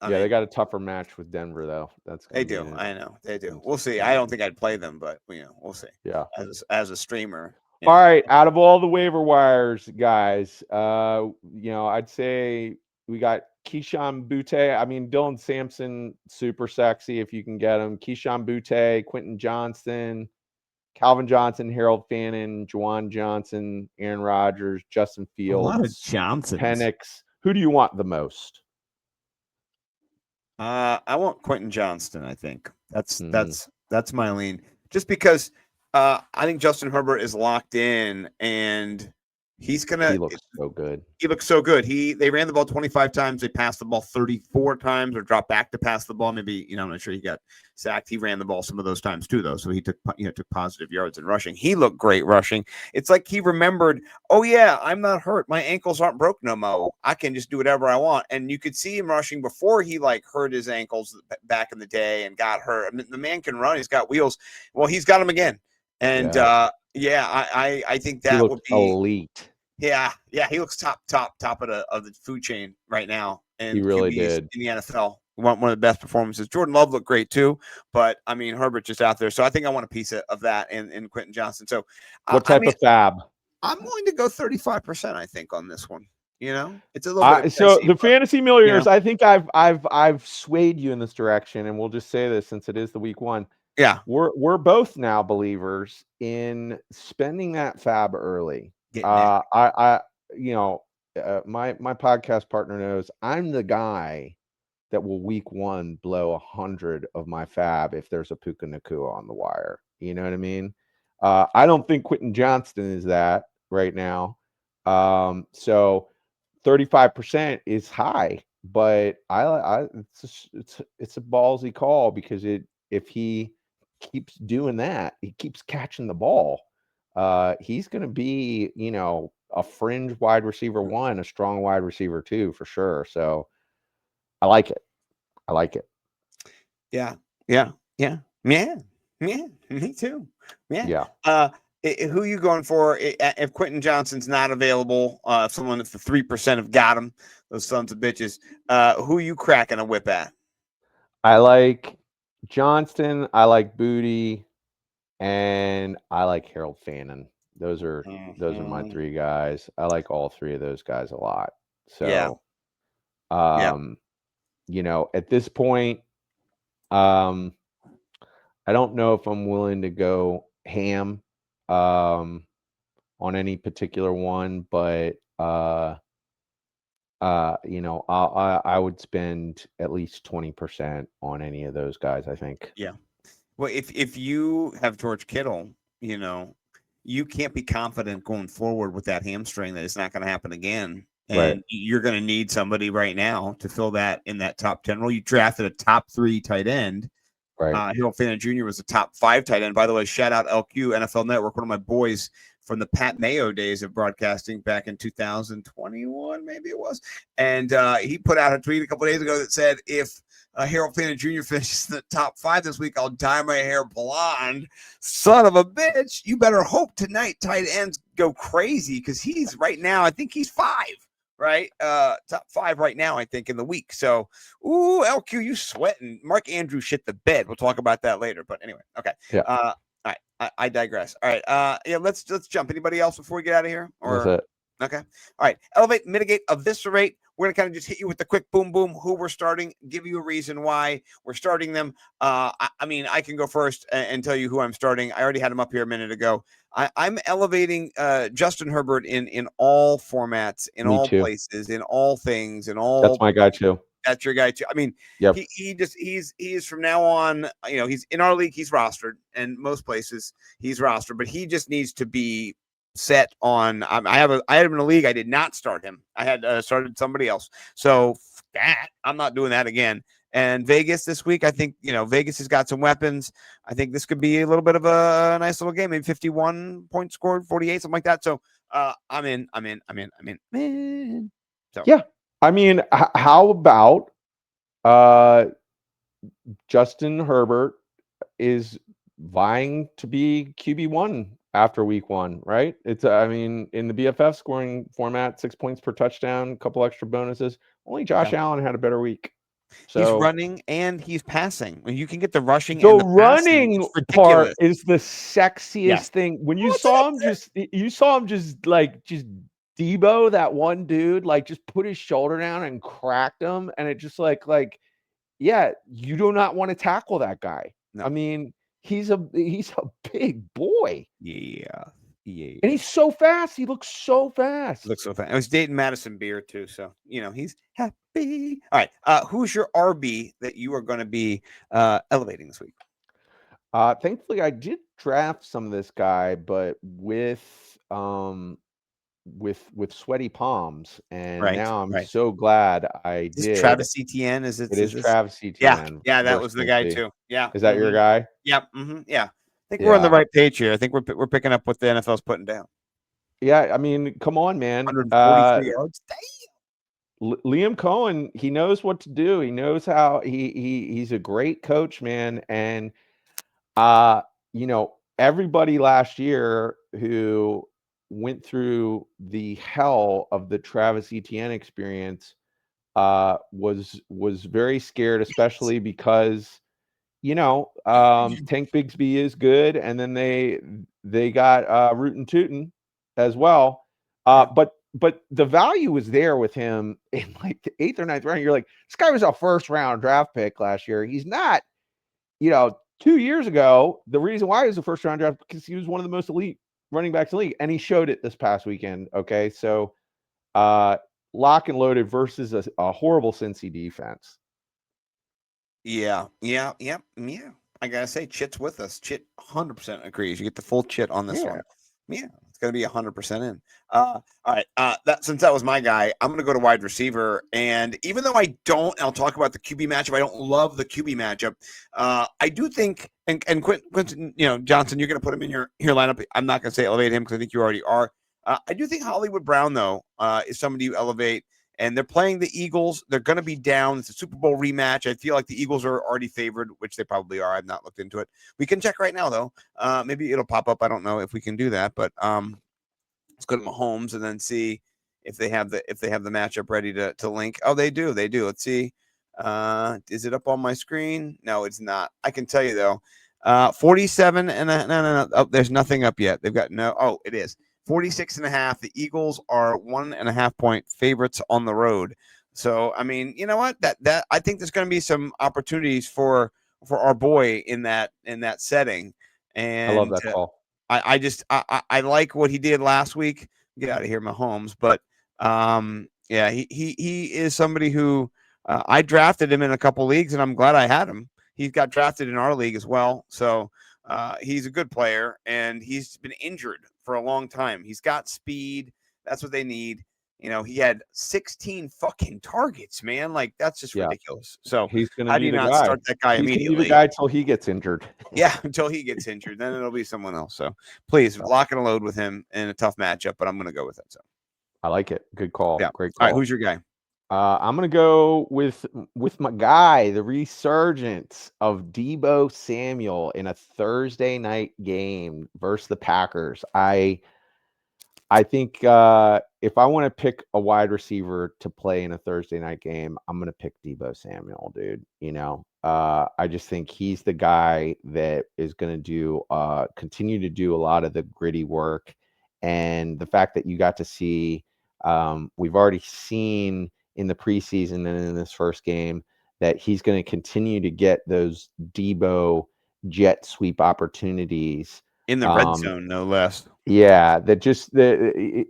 I mean, they got a tougher match with Denver though. they do. I know they do. We'll see. I don't think I'd play them, but we'll see. Yeah. As a streamer. All right, out of all the waiver wires, guys, I'd say we got Keyshawn Butte. I mean, Dylan Sampson, super sexy if you can get him. Keyshawn Butte, Quentin Johnston, Calvin Johnson, Harold Fannin, Juwan Johnson, Aaron Rodgers, Justin Fields, a lot of Johnsons. Penix. Who do you want the most? I want Quentin Johnston. I think that's my lean. Just because I think Justin Herbert is locked in, and he's gonna. He looks so good. He looks so good. They ran the ball 25 times. They passed the ball 34 times, or dropped back to pass the ball. Maybe I'm not sure he got sacked. He ran the ball some of those times too, though. So he took positive yards in rushing. He looked great rushing. It's like he remembered. Oh yeah, I'm not hurt. My ankles aren't broke no more. I can just do whatever I want. And you could see him rushing before he hurt his ankles back in the day and got hurt. I mean, the man can run. He's got wheels. Well, he's got them again. And I think that would be elite. Yeah, he looks top of the food chain right now, and he really QBs did in the NFL. One of the best performances. Jordan Love looked great too, but I mean Herbert just out there. So I think I want a piece of that in Quentin Johnston. So what type of fab? I'm willing to go 35%. I think on this one. It's a little bit. So the Fantasy Millionaires, I think I've swayed you in this direction, and we'll just say this since it is the week one. Yeah, we're both now believers in spending that fab early. My podcast partner knows I'm the guy that will week one blow 100 of my fab if there's a Puka Nacua on the wire. You know what I mean? I don't think Quentin Johnston is that right now. So 35% is high, but it's a ballsy call because if he keeps doing that, he keeps catching the ball. He's going to be, a fringe wide receiver 1, a strong wide receiver 2 for sure. So I like it. Yeah. Me too. Yeah. Who you going for if Quentin Johnston's not available? If the 3% have got him, those sons of bitches. Who you cracking a whip at? I like Johnston. I like Booty. And I like Harold Fannin. Those are my 3 guys. I like all 3 of those guys a lot. So, at this point, I don't know if I'm willing to go ham on any particular one, but I would spend at least 20% on any of those guys, I think. Yeah. Well, if you have George Kittle, you can't be confident going forward with that hamstring that it's not going to happen again. And you're going to need somebody right now to fill that in that top 10 role. You drafted a top 3 tight end. Right. Harold Fannin Jr. was a top 5 tight end. By the way, shout out LQ, NFL Network, one of my boys from the Pat Mayo days of broadcasting back in 2021, maybe it was. And he put out a tweet a couple of days ago that said, if Harold Fannin Jr. finishes in the top 5 this week, I'll dye my hair blonde. Son of a bitch. You better hope tonight tight ends go crazy because he's right now, I think he's 5, right? Top 5 right now, I think, in the week. So, LQ, you sweating. Mark Andrews shit the bed. We'll talk about that later. But anyway, okay. Yeah. All right. I digress. All right. Let's jump. Anybody else before we get out of here? That's it. Okay. All right. Elevate, mitigate, eviscerate. We're going to kind of just hit you with the quick boom, who we're starting, give you a reason why we're starting them. I can go first and tell you who I'm starting. I already had him up here a minute ago. I'm elevating Justin Herbert in all formats, in all places, in all things, in all. That's my guy too. That's your guy too. I mean, yep. He is from now on, he's in our league, he's rostered, and most places he's rostered, but he just needs to be set on. I had him in a league. I did not start him. I had started somebody else. So that. I'm not doing that again. And Vegas this week, I think, Vegas has got some weapons. I think this could be a little bit of a nice little game, maybe 51 points scored, 48, something like that. So I'm in. Man. So Yeah. I mean, how about Justin Herbert is vying to be QB1 after week 1, right? It's in the BFF scoring format, 6 points per touchdown, a couple extra bonuses. Only Josh Allen had a better week. So he's running and he's passing. When you can get the rushing the and the running passing, it's part ridiculous. is the sexiest thing. When you saw him just Debo, that one dude, like just put his shoulder down and cracked him, and it just yeah, you do not want to tackle that guy. No. I mean, he's a big boy. Yeah. And he's so fast. He looks so fast. Looks so fast. I was dating Madison Beer too, so he's happy. All right. Who's your RB that you are going to be elevating this week? Thankfully, I did draft some of this guy, but with sweaty palms, and now I'm so glad I did. Travis Etienne, is it? It is Travis Etienne. Yeah, that was the guy too. Yeah, is that your guy? Yeah, yeah. I think we're on the right page here. I think we're picking up what the NFL's putting down. Yeah, I mean, come on, man. 143 yards. Damn. Liam Cohen, he knows what to do. He knows how. He's a great coach, man, and everybody last year who went through the hell of the Travis Etienne experience was very scared, especially because Tank Bigsby is good, and then they got Rootin' Tootin' as well. But the value was there with him in like the 8th or 9th round. You're like, this guy was a first-round draft pick last year. He's not, 2 years ago, the reason why he was a first-round draft because he was one of the most elite running backs in the league, and he showed it this past weekend. Okay, so lock and loaded versus a horrible Cincy defense. Yeah. I gotta say, Chit's with us. Chit 100% agrees. You get the full Chit on this one. Yeah, it's gonna be 100% in. All right. Since that was my guy, I'm gonna go to wide receiver. And even though I'll talk about the QB matchup. I don't love the QB matchup. I do think, and Quentin, Johnston, you're gonna put him in your lineup. I'm not gonna say elevate him because I think you already are. I do think Hollywood Brown though is somebody you elevate. And they're playing the Eagles. They're going to be down. It's a Super Bowl rematch. I feel like the Eagles are already favored, which they probably are. I've not looked into it. We can check right now, though. Maybe it'll pop up. I don't know if we can do that, but let's go to Mahomes and then see if they have the matchup ready to link. Oh, they do. Let's see. Is it up on my screen? No, it's not. I can tell you though. 47 and no. Oh, there's nothing up yet. They've got no. Oh, it is. 46.5. The Eagles are 1.5 point favorites on the road. So, I mean, you know what? That I think there's going to be some opportunities for our boy in that setting. And I love that call. I like what he did last week. Get out of here, Mahomes. But yeah, he is somebody who I drafted him in a couple leagues, and I'm glad I had him. He got drafted in our league as well. So he's a good player, and he's been injured for a long time. He's got speed. That's what they need. He had 16 fucking targets, man. Like, that's just ridiculous. So he's going to need a guy. Start that guy immediately? He's the guy until he gets injured. Yeah, until he gets injured. Then it'll be someone else. So please lock and load with him in a tough matchup, but I'm going to go with it. So I like it. Good call. Yeah. Great call. All right, who's your guy? I'm going to go with my guy, the resurgence of Deebo Samuel in a Thursday night game versus the Packers. I think if I want to pick a wide receiver to play in a Thursday night game, I'm going to pick Deebo Samuel, dude. I just think he's the guy that is going to continue to do a lot of the gritty work. And the fact that you got to see, we've already seen in the preseason and in this first game that he's going to continue to get those Deebo jet sweep opportunities in the red zone, no less. Yeah, that just the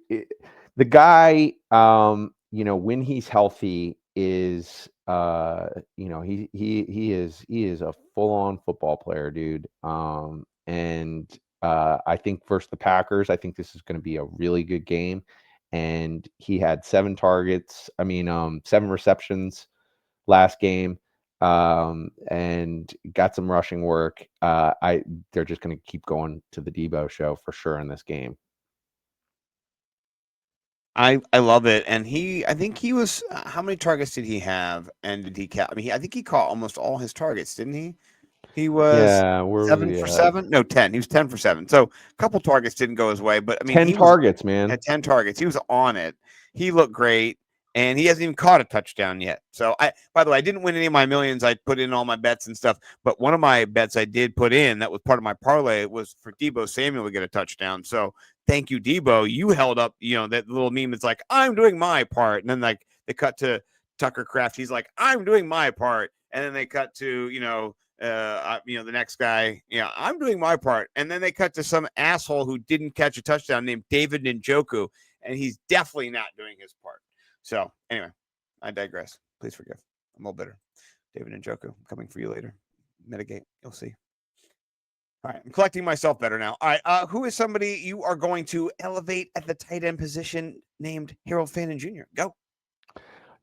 guy, when he's healthy is, he is a full on football player, dude. And I think versus the Packers, I think this is going to be a really good game. and he had 7 targets. 7 receptions last game, and got some rushing work. They're just going to keep going to the Debo show for sure in this game. I love it. And I think he was, how many targets did he have? And did he catch? I think he caught almost all his targets, didn't he? He was Where was 7 he for at? 7. No, 10. He was 10 for 7. So a couple targets didn't go his way, but 10 targets, man. At 10 targets. He was on it. He looked great. And he hasn't even caught a touchdown yet. So by the way, I didn't win any of my millions. I put in all my bets and stuff. But one of my bets I did put in that was part of my parlay was for Debo Samuel to get a touchdown. So thank you, Debo. You held up, that little meme that's like, I'm doing my part. And then like they cut to Tucker Kraft. He's like, I'm doing my part. And then they cut to, the next guy. Yeah, I'm doing my part. And then they cut to some asshole who didn't catch a touchdown named David Njoku. And he's definitely not doing his part. So anyway, I digress. Please forgive. I'm a little bitter. David Njoku, I'm coming for you later. Mitigate. You'll see. All right. I'm collecting myself better now. All right. Who is somebody you are going to elevate at the tight end position named Harold Fannin Jr.? Go.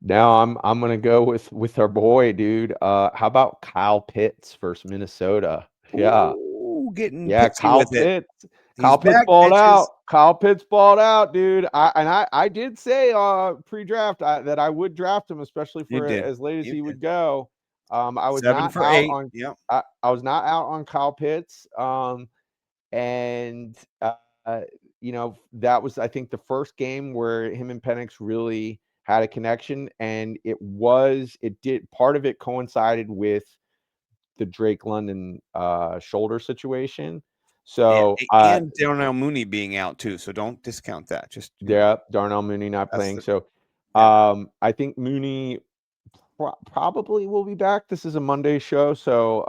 Now I'm gonna go with our boy, dude. How about Kyle Pitts versus Minnesota? Yeah. Ooh, getting Kyle with it. Pitts. Kyle Pitts back, balled bitches. out. Kyle Pitts balled out, dude. I did say pre-draft that I would draft him, especially for as late as he would go. I was 7 not for out 8. on. Yep. I was not out on Kyle Pitts. That was, I think, the first game where him and Penix really had a connection, and part of it coincided with the Drake London shoulder situation. So and Darnell Mooney being out too, so don't discount that. Just Darnell Mooney not playing. I think Mooney probably will be back. This is a Monday show, so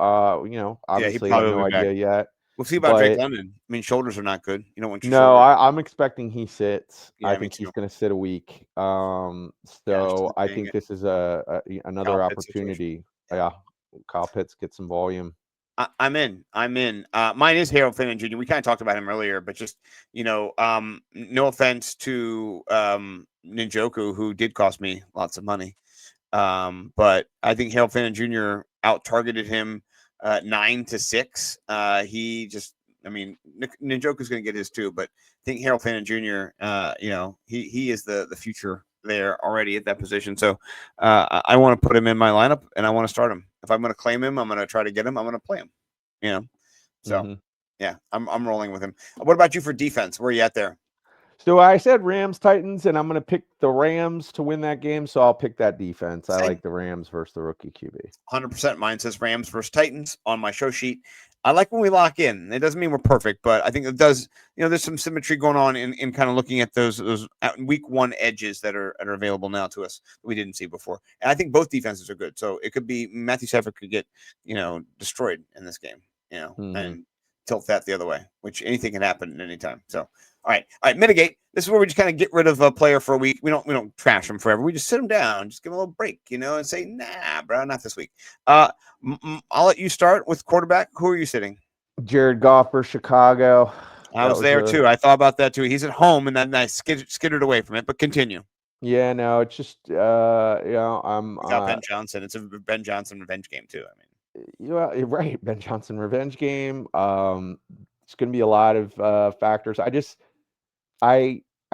obviously I have no idea yet. We'll see about Drake London. Shoulders are not good. You don't want your No, I'm expecting he sits. Yeah, I think he's going to sit a week. So I think this is another opportunity. Yeah, Kyle Pitts get some volume. I'm in. Mine is Harold Fannin Jr. We kind of talked about him earlier, but just no offense to Njoku, who did cost me lots of money. But I think Harold Fannin Jr. out targeted him 9-6. Njoku's going to get his too, but I think Harold Fannin Jr. He is the future there already at that position. So I want to put him in my lineup and I want to start him. If I'm going to claim him, I'm going to try to get him. I'm going to play him. So yeah, I'm rolling with him. What about you for defense? Where are you at there? So I said Rams Titans, and I'm going to pick the Rams to win that game. So I'll pick that defense. Same. I like the Rams versus the rookie QB. 100%. Mine says Rams versus Titans on my show sheet. I like when we lock in. It doesn't mean we're perfect, but I think it does. There's some symmetry going on in kind of looking at those week 1 edges that are available now to us that we didn't see before. And I think both defenses are good. So it could be Matthew Stafford could get destroyed in this game, and tilt that the other way, which anything can happen at any time. So all right, mitigate. This is where we just kind of get rid of a player for a week. We don't trash him forever. We just sit him down, just give him a little break, and say, nah, bro, not this week. I'll let you start with quarterback. Who are you sitting? Jared Goff for Chicago. I was there too. I thought about that too. He's at home, and then I skittered away from it. But continue. Yeah, no, it's just I'm got Ben Johnson. It's a Ben Johnson revenge game too. You're right, Ben Johnson revenge game. It's going to be a lot of factors. I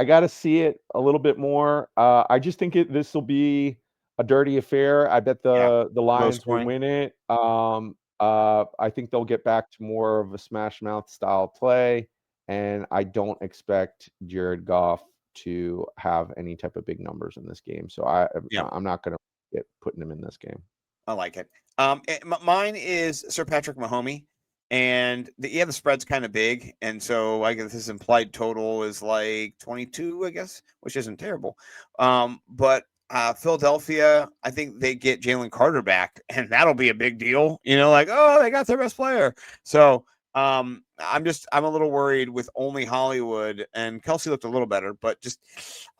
got to see it a little bit more. I just think this will be a dirty affair. I bet the Lions will win it. I think they'll get back to more of a smash mouth style play, and I don't expect Jared Goff to have any type of big numbers in this game. So I'm not going to get putting him in this game. I like it. Mine is Sir Patrick Mahomes. And the spread's kind of big. And so I guess his implied total is like 22, I guess, which isn't terrible. But Philadelphia, I think they get Jalen Carter back, and that'll be a big deal. They got their best player. So I'm a little worried with only Hollywood, and Kelsey looked a little better, but just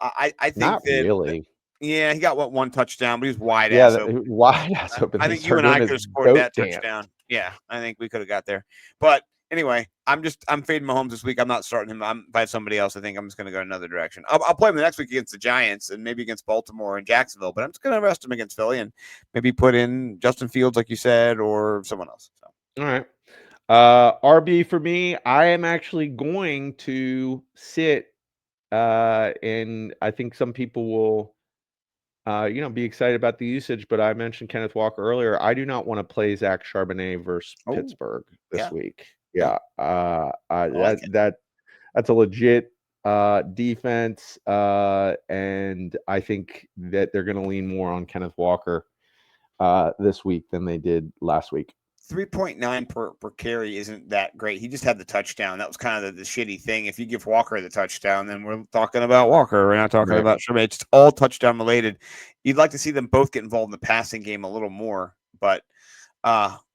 I think not really. Yeah, he got one touchdown, but he was wide. Yeah, wide ass open. I think you and I could have scored that touchdown. Yeah, I think we could have got there. But Anyway, I'm fading Mahomes this week. I'm not starting him. If I have somebody else, I think I'm just going to go another direction. I'll play him the next week against the Giants and maybe against Baltimore and Jacksonville, but I'm just going to rest him against Philly and maybe put in Justin Fields, like you said, or someone else. So. All right. RB for me, I am actually going to sit, and I think some people will, be excited about the usage, but I mentioned Kenneth Walker earlier. I do not want to play Zach Charbonnet versus Pittsburgh this week. Yeah. That's a legit defense. And I think that they're going to lean more on Kenneth Walker this week than they did last week. 3.9 per carry isn't that great. He just had the touchdown. That was kind of the shitty thing. If you give Walker the touchdown, then we're talking about Walker. We're not talking about Charbonnet. It's all touchdown related. You'd like to see them both get involved in the passing game a little more, but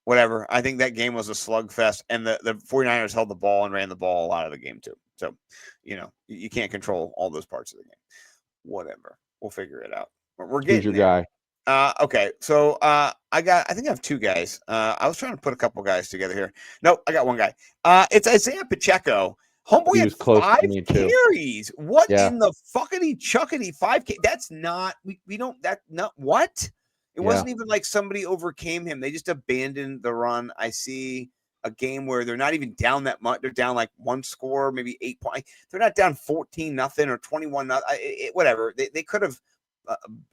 whatever. I think that game was a slugfest, and the 49ers held the ball and ran the ball a lot of the game too. So, you can't control all those parts of the game. Whatever. We'll figure it out. We're getting Who's your there. guy? Okay, so I think I have two guys. I was trying to put a couple guys together here. Nope, I got one guy. It's Isiah Pacheco. Homeboy had 5 carries. What in the fuckity chuckity 5K? That's not we don't that not what? It wasn't even like somebody overcame him. They just abandoned the run. I see a game where they're not even down that much. They're down like one score, maybe 8 points. They're not down 14-0 or 21-0. Whatever. They could have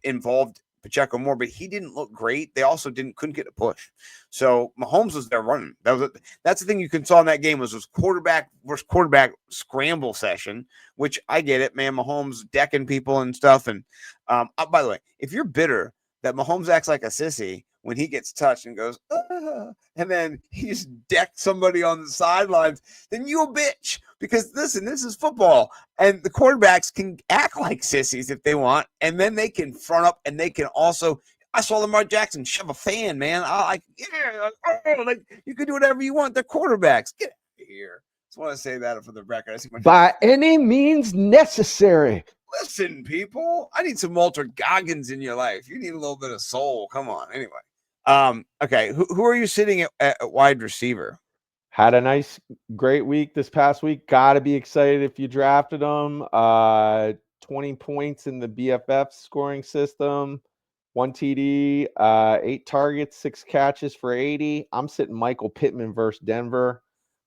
involved Pacheco more, but he didn't look great. They also couldn't get a push. So Mahomes was there running. That's the thing you saw in that game was quarterback versus quarterback scramble session, which I get it, man. Mahomes decking people and stuff. And by the way, if you're bitter that Mahomes acts like a sissy when he gets touched and goes, and then he just decked somebody on the sidelines, then you a bitch. Because listen, this is football, and the quarterbacks can act like sissies if they want, and then they can front up, and they can also. I saw Lamar Jackson shove a fan, man. You can do whatever you want. They're quarterbacks. Get out of here. Just want to say that for the record. By any means necessary. Listen, people, I need some Walter Goggins in your life. You need a little bit of soul. Come on. Anyway, okay. Who are you sitting at wide receiver? Had a great week this past week. Got to be excited if you drafted him. 20 points in the BFF scoring system. 1 TD, 8 targets, 6 catches for 80. I'm sitting Michael Pittman versus Denver.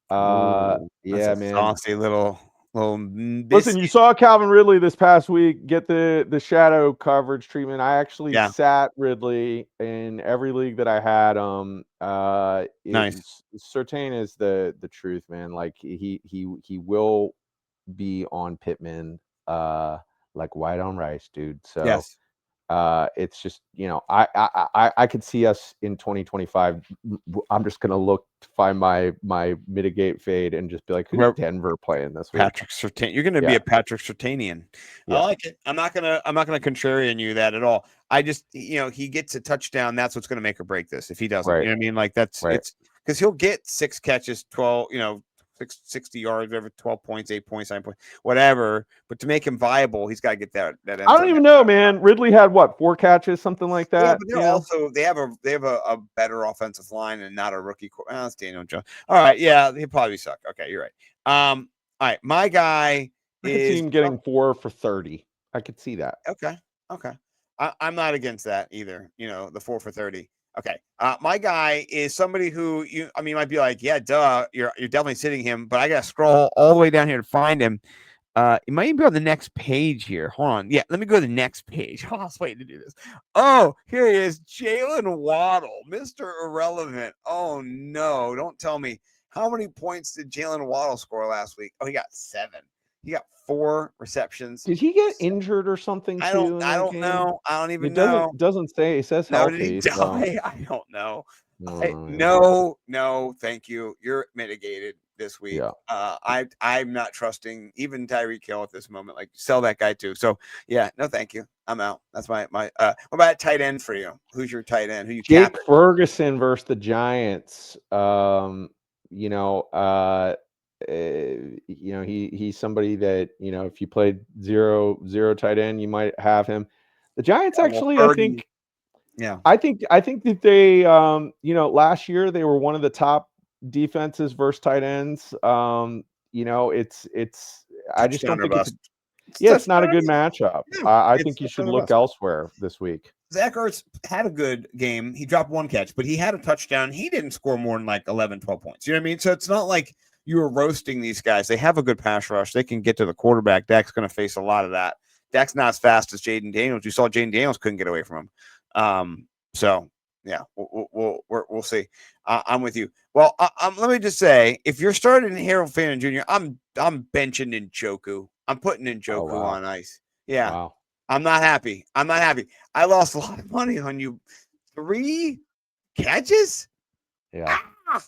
That's man. Saucy little. Listen, you saw Calvin Ridley this past week get the shadow coverage treatment. I actually sat Ridley in every league that I had. Nice. Surtain is the truth, man. Like he will be on Pittman, like white on rice, dude. So yes. It's just, I could see us in 2025. I'm just going to look to find my mitigate fade and just be like, who's Denver playing this week? Patrick Surtain. You're going to be a Patrick Surtainian. I like it. I'm not going to contrarian you that at all. I just, he gets a touchdown. That's what's going to make or break this. If he doesn't, you know what I mean? Like it's because he'll get 6 catches, 12, 60 yards, whatever, 12 points, 8 points, 9 points, whatever. But to make him viable, he's got to get that. I don't even know, man. Ridley had 4 catches, something like that. Yeah, but they're also they have a better offensive line and not a rookie. It's Daniel Jones. All right, yeah, he'll probably suck. Okay, you're right. All right, my guy I could see him getting 4 for 30. I could see that. Okay. I'm not against that either. The 4 for 30. Okay. My guy is somebody who you might be like, yeah, duh, you're definitely sitting him, but I gotta scroll all the way down here to find him. It might even be on the next page here. Hold on. Yeah, let me go to the next page. I was waiting to do this. Oh, here he is, Jalen Waddle, Mr. Irrelevant. Oh no, don't tell me. How many points did Jalen Waddle score last week? Oh, he got 7. He got 4 receptions. Did he get injured or something? I don't know. I don't even know. It doesn't say. It says healthy. Did he die? I don't know. No, thank you. You're mitigated this week. Yeah. I'm not trusting even Tyreek Hill at this moment. Like, sell that guy too. So yeah, no, thank you. I'm out. That's my what about tight end for you? Who's your tight end? Who you Jake Ferguson versus the Giants. He's somebody that, if you played zero tight end, you might have him. The Giants actually, I think that they, last year they were one of the top defenses versus tight ends. You know, it's I just don't think it's not a good matchup. I think you should look elsewhere this week. Zach Ertz had a good game. He dropped one catch, but he had a touchdown. He didn't score more than like 11, 12 points. You know what I mean? So it's not like you were roasting these guys. They have a good pass rush. They can get to the quarterback. Dak's going to face a lot of that. Dak's not as fast as Jayden Daniels. You saw Jayden Daniels couldn't get away from him. So yeah, we'll see. I'm with you. Well, let me just say, if you're starting Harold Fannin Jr., I'm benching Njoku. I'm putting Njoku on ice. Yeah. Wow. I'm not happy. I lost a lot of money on you. 3 catches? Yeah. Ah!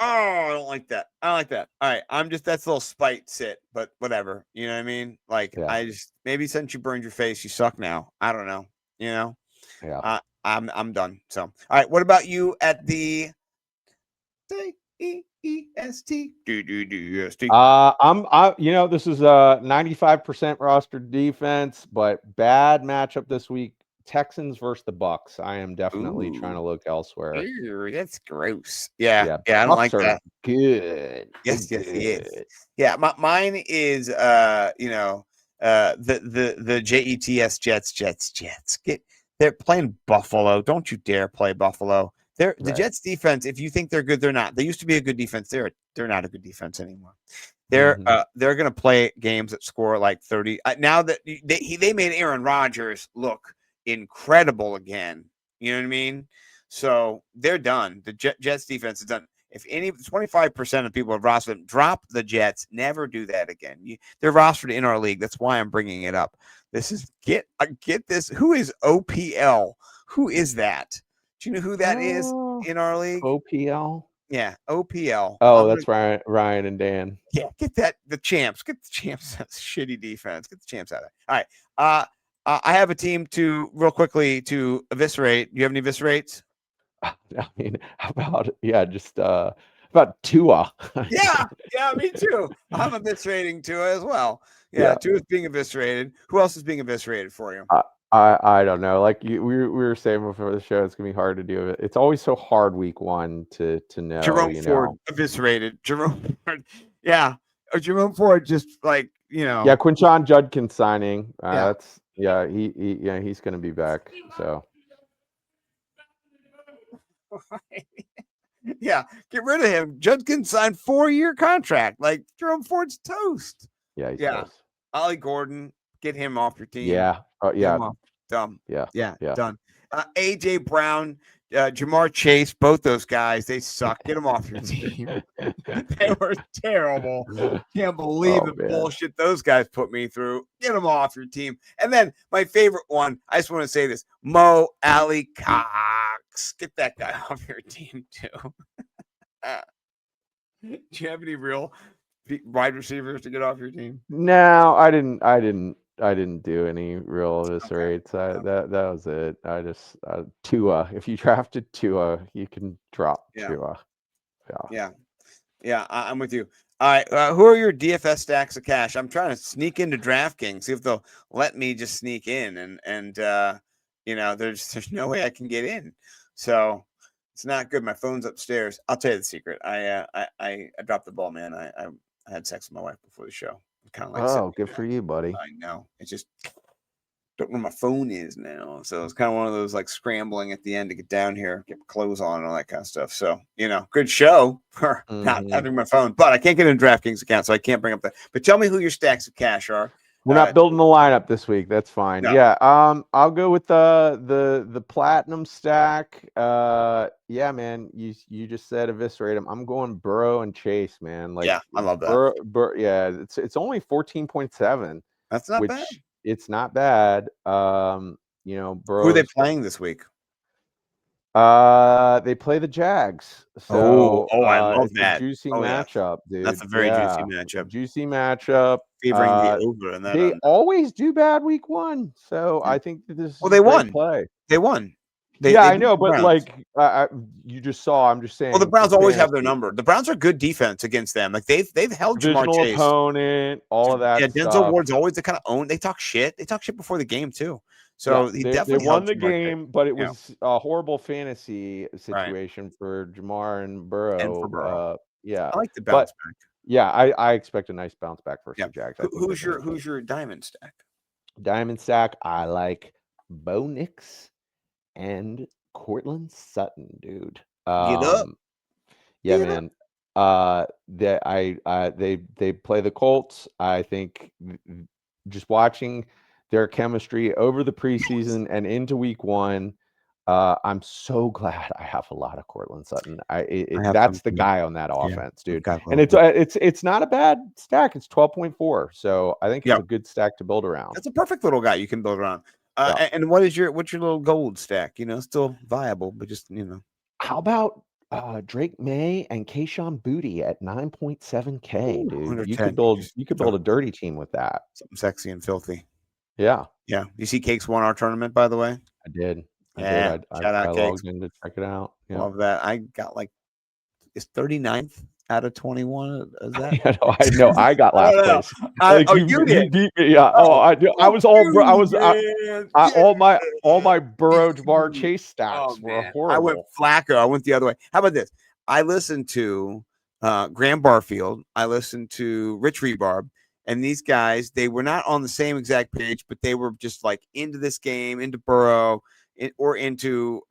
Oh, I don't like that. All right. That's a little spite sit, but whatever. You know what I mean? Like, yeah. Maybe since you burned your face, you suck now. I don't know. You know? Yeah. I'm done. So, all right. What about you at the EST? This is a 95% roster defense, but bad matchup this week. Texans versus the Bucks. I am definitely trying to look elsewhere. Ooh, that's gross. Yeah. I don't like that. Good. Yes. Yeah. Mine is the Jets. They're playing Buffalo. Don't you dare play Buffalo. The Jets defense, if you think they're good, they're not. They used to be a good defense. They're not a good defense anymore. They're going to play games that score like 30. Now that they made Aaron Rodgers look incredible again. You know what I mean? So they're done. The Jets defense is done. If 25% of people have rostered them, drop the Jets. Never do that again. They're rostered in our league. That's why I'm bringing it up. This is get this. Who is OPL? Who is that? Do you know who that is in our league? OPL? Yeah, OPL. Oh, that's Ryan and Dan. Yeah, get the champs. Get the champs. That's shitty defense. Get the champs out of there. All right. I have a team real quickly to eviscerate. Do you have any eviscerates? I mean, how about about Tua? yeah, me too. I'm eviscerating Tua as well. Yeah, Tua's being eviscerated. Who else is being eviscerated for you? I don't know. Like we were saying before the show, it's gonna be hard to do it. It's always so hard week 1 to know. Jerome Ford eviscerated. Jerome Ford. Yeah. Or Jerome Ford just like, Yeah, Quinshon Judkins signing. He's gonna be back. So yeah, get rid of him. Judkins signed 4-year contract. Like Jerome Ford's toast. Yeah, he's toast. Ollie Gordon, get him off your team. Yeah. Dumb. Yeah. Done. AJ Brown, Jamar Chase, both those guys, they suck. Get them off your team. They were terrible. Can't believe the bullshit those guys put me through. Get them off your team. And then my favorite one, I just want to say this: Mo Alley Cox. Get that guy off your team too. Do you have any real wide receivers to get off your team? No, I didn't do any real eviscerates. That was it. I just Tua. If you drafted Tua, you can drop Tua. Yeah. I'm with you. All right. Who are your DFS stacks of cash? I'm trying to sneak into DraftKings, see if they'll let me just sneak in, and there's no way I can get in. So it's not good. My phone's upstairs. I'll tell you the secret. I dropped the ball, man. I had sex with my wife before the show. Kind of like good for you, buddy. I know. It's just don't know where my phone is now. So it's kind of one of those like scrambling at the end to get down here, get my clothes on and all that kind of stuff. So, good show for not having my phone, but I can't get in DraftKings account, so I can't bring up that. But tell me who your stacks of cash are. We're not building the lineup this week. That's fine. No. Yeah. I'll go with the platinum stack. Yeah, man. You just said eviscerate them. I'm going Burrow and Chase, man. Like, I love that. Yeah, it's only 14.7. That's not bad. It's not bad. Burrow. Who are they playing this week? They play the Jags. So, I love that. Juicy matchup, dude. That's a very juicy matchup. Juicy matchup. Favoring the over in that. They always do bad week 1, so I think that this is they won. Play. They won. I know, but like you just saw. I'm just saying. Well, the Browns always have their number. The Browns are good defense against them. Like they've held Jamar Chase. Opponent, all of that. Yeah, Denzel Ward's always the kind of own. They talk shit. They talk shit before the game too. So Yeah, he they definitely won helped the Jamar Chase. game, but it Yeah. was a horrible fantasy situation for Jamar and Burrow. for Burrow. Yeah, I like the but bounce back. yeah, I expect a nice bounce back versus Yeah. the Jags. I think they're gonna win. Who's your diamond stack? Diamond Sack? I like Bo Nix and Courtland Sutton, dude. Get up. Yeah, Get up. man. They play the Colts. I think just watching their chemistry over the preseason and into week 1, I'm so glad I have a lot of Courtland Sutton. That's the guy on that offense, dude. And it's not a bad stack. It's 12.4. So I think it's a good stack to build around. That's a perfect little guy you can build around. And what's your little gold stack? Still viable, but just How about Drake May and Kayshon Boutte at 9.7K, dude? You could build a dirty team with that. Something sexy and filthy. Yeah. Yeah. You see Cakes won our tournament, by the way? I did. Yeah. Shout out I Cakes. logged in to check it out. Yeah. Love that. I got it's 39th out of 21. Is that? Yeah, I know. I got last place. You did. You beat me. Yeah. I was all my Burrow Jamar Chase stacks were horrible. I went Flacco. I went the other way. How about this? I listened to Graham Barfield. I listened to Rich Rebarb. And these guys, they were not on the same exact page, but they were just into this game, into Burrow, or into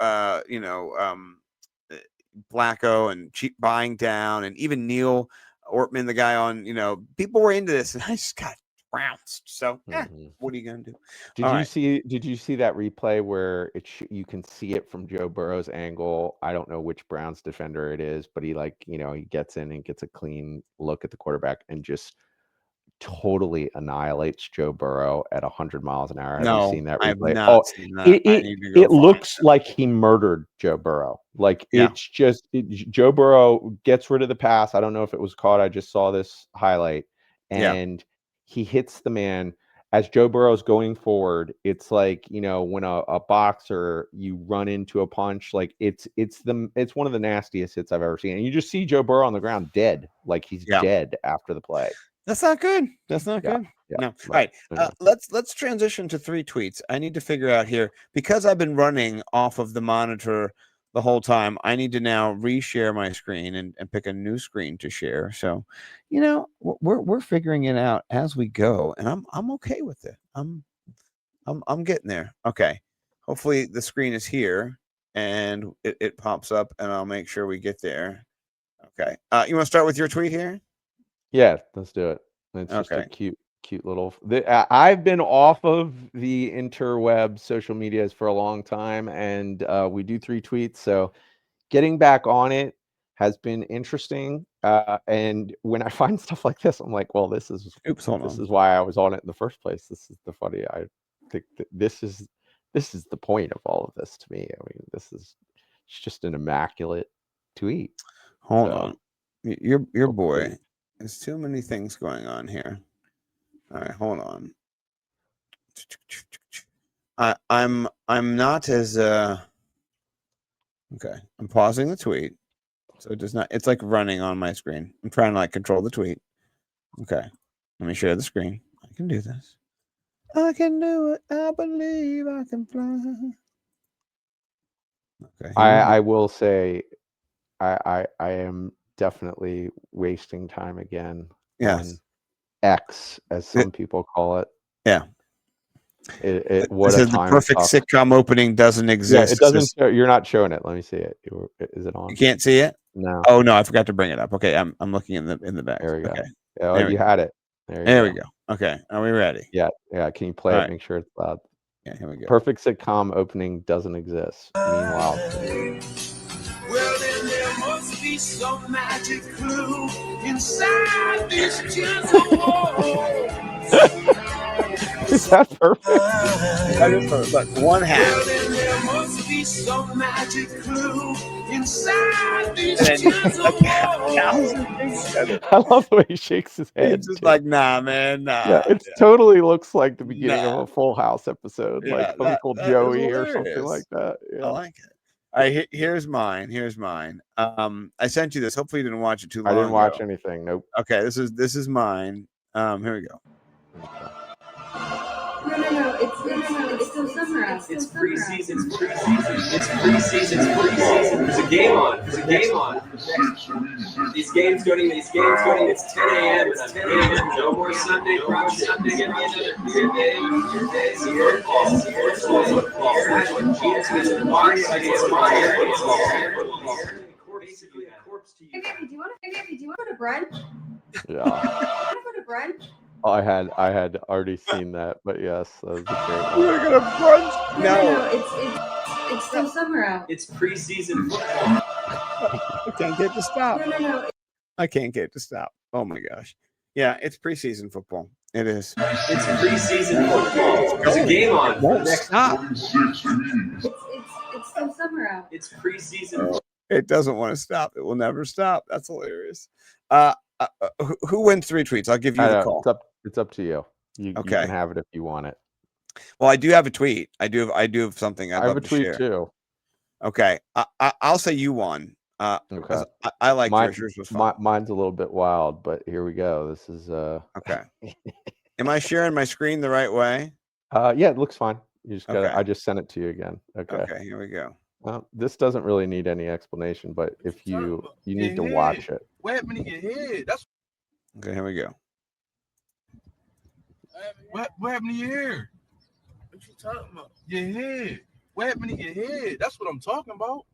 Flacco and cheap buying down, and even Neil Ortman, the guy on, people were into this, and I just got trounced. So, what are you gonna do? Did you see that replay where you can see it from Joe Burrow's angle? I don't know which Browns defender it is, but he he gets in and gets a clean look at the quarterback and just totally annihilates Joe Burrow at 100 miles an hour. Have you seen that replay? I've not seen that. It looks like he murdered Joe Burrow. It's just Joe Burrow gets rid of the pass. I don't know if it was caught. I just saw this highlight, and he hits the man as Joe Burrow's going forward. It's like, when a boxer, you run into a punch, it's one of the nastiest hits I've ever seen. And you just see Joe Burrow on the ground dead, like he's dead after the play. That's not good. That's not good. Yeah, no. All right. Let's transition to 3 tweets. I need to figure out here, because I've been running off of the monitor the whole time. I need to now reshare my screen and pick a new screen to share. So, we're figuring it out as we go, and I'm okay with it. I'm getting there. Okay. Hopefully the screen is here and it pops up, and I'll make sure we get there. Okay. You want to start with your tweet here? Yeah, let's do it. It's just a cute little. I've been off of the interweb social medias for a long time, and we do 3 tweets. So getting back on it has been interesting. And when I find stuff like this, I'm like, well, this is why I was on it in the first place. This is the funny. I think that this is the point of all of this to me. I mean, it's just an immaculate tweet. Hold on, your boy. There's too many things going on here. All right, hold on. I'm not as okay. I'm pausing the tweet, so it does not. It's running on my screen. I'm trying to control the tweet. Okay, let me share the screen. I can do this. I can do it. I believe I can fly. Okay. I will say, I am definitely wasting time again on X, as some people call it. Yeah. What a time. The perfect sitcom opening doesn't exist. Yeah, it doesn't show, you're not showing it. Let me see it. Is it on? You can't see it? No. Oh no, I forgot to bring it up. Okay, I'm looking in the back. There we go. Okay. Yeah, you had it. There we go. Okay. Are we ready? Yeah. Can you play it? Make sure it's loud. Yeah, here we go. Perfect sitcom opening doesn't exist. Meanwhile. Well, then there must be some magic clue inside these gentle walls. Is that perfect? That is perfect. Look, one half. Well, then there must be some magic clue inside these gentle walls. I love the way he shakes his head. He's just like, nah, man, nah. Yeah, it totally looks like the beginning of a Full House episode, like Uncle Joey or something like that. Yeah. I like it. All right, here's mine. I sent you this. Hopefully you didn't watch it too long. I didn't watch anything. Nope. Okay, this is mine. Here we go. No. It's still summer out. It's preseason. It's preseason. There's a game on. These games going. It's 10 a.m. It's 10 a.m. No more Sunday brunch. Give me another beer day. It's here. Football. Hey, baby, do you want to go to brunch? Yeah. Want to go to brunch? I had already seen that, but yes, that was a great We're one. gonna brunch. No. It's still summer out. It's preseason football. I can't get to stop. No. I can't get to stop. Oh my gosh. Yeah, it's preseason football. It is. It's preseason football. There's a game on. Won't stop. It's still summer out. It's preseason. It doesn't want to stop. It will never stop. That's hilarious. Who wins 3 tweets? I'll give you the call. It's up to you. You can have it if you want it. Well, I do have a tweet. I do have something I have a tweet too. Okay, I'll say you won. Okay. I like yours was fun. Mine's a little bit wild, but here we go. This is okay. Am I sharing my screen the right way? Yeah, it looks fine. You just got. Okay. I just sent it to you again. Okay, here we go. This doesn't really need any explanation, but if you need to watch it. What happened to your head? That's Okay, here we go. what happened to your hair? What you talking about? Your head. What happened to your head? That's what I'm talking about.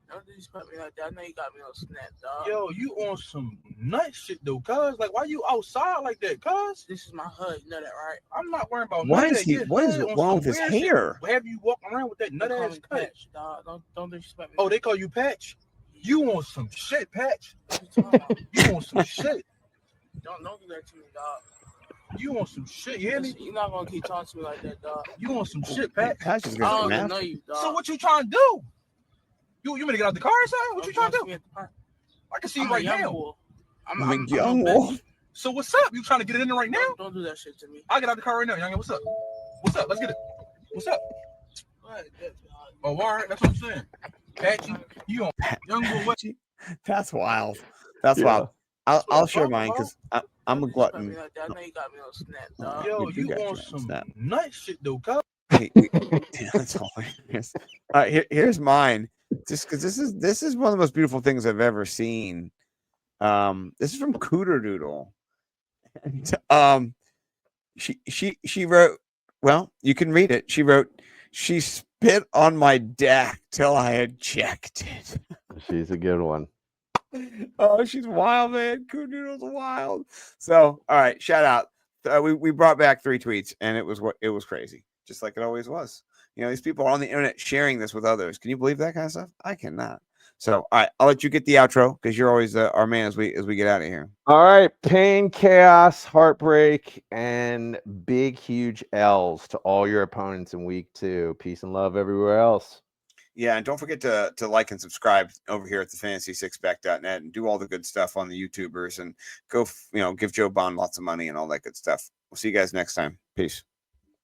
Don't disrespect me like that. I know you got me on Snap, dog. Yo, you on some nut shit though, cuz. Like, why you outside like that, cuz? This is my hood. You know that, right? I'm not worrying about What none is of he? that. What is Your it head wrong on with his some weird hair? shit. Have you walking around with that They nut call ass me cut? Patch, dog. Don't disrespect me. Oh, they call you Patch? You on some shit, Patch. What you talking about? You on some shit. Don't do that to me, dog. You on some shit, you hear me? Listen, you're not gonna keep talking to me like that, dog. You on some shit, Patch. Patch is I gonna don't come even after. know you, dog. So what you trying to do? You want me to get out the car or something? What you trying to do? I can see you right now. I'm a young wolf. So what's up? You trying to get it in right now? Don't do that shit to me. I'll get out the car right now, youngin. What's up? What's up? Let's get it. What's up? Go ahead, dog. Oh, all right. That's what I'm saying. Patchy, you on young boy? What? That's wild. That's Yeah. wild. I'll I'm share talking mine because I'm a Don't disrespect glutton. me like that. I know you got me on Snap, dog. Yo, we do you got on you on some Snap. nut shit though, cuz. Hey, that's hilarious. Here's mine. Just because this is one of the most beautiful things I've ever seen. This is from Cooter Doodle. And, she wrote. Well, you can read it. She wrote, "She spit on my deck till I had checked it." She's a good one. Oh, she's wild, man. Cooter Doodle's wild. So, all right, shout out. We brought back 3 tweets, and it was crazy, just like it always was. You know, these people are on the internet sharing this with others. Can you believe that kind of stuff? I cannot. So, all right, I'll let you get the outro because you're always our man as we get out of here. All right, pain, chaos, heartbreak, and big, huge L's to all your opponents in week 2. Peace and love everywhere else. Yeah, and don't forget to like and subscribe over here at the fantasysixpack.net and do all the good stuff on the YouTubers and go, give Joe Bond lots of money and all that good stuff. We'll see you guys next time. Peace.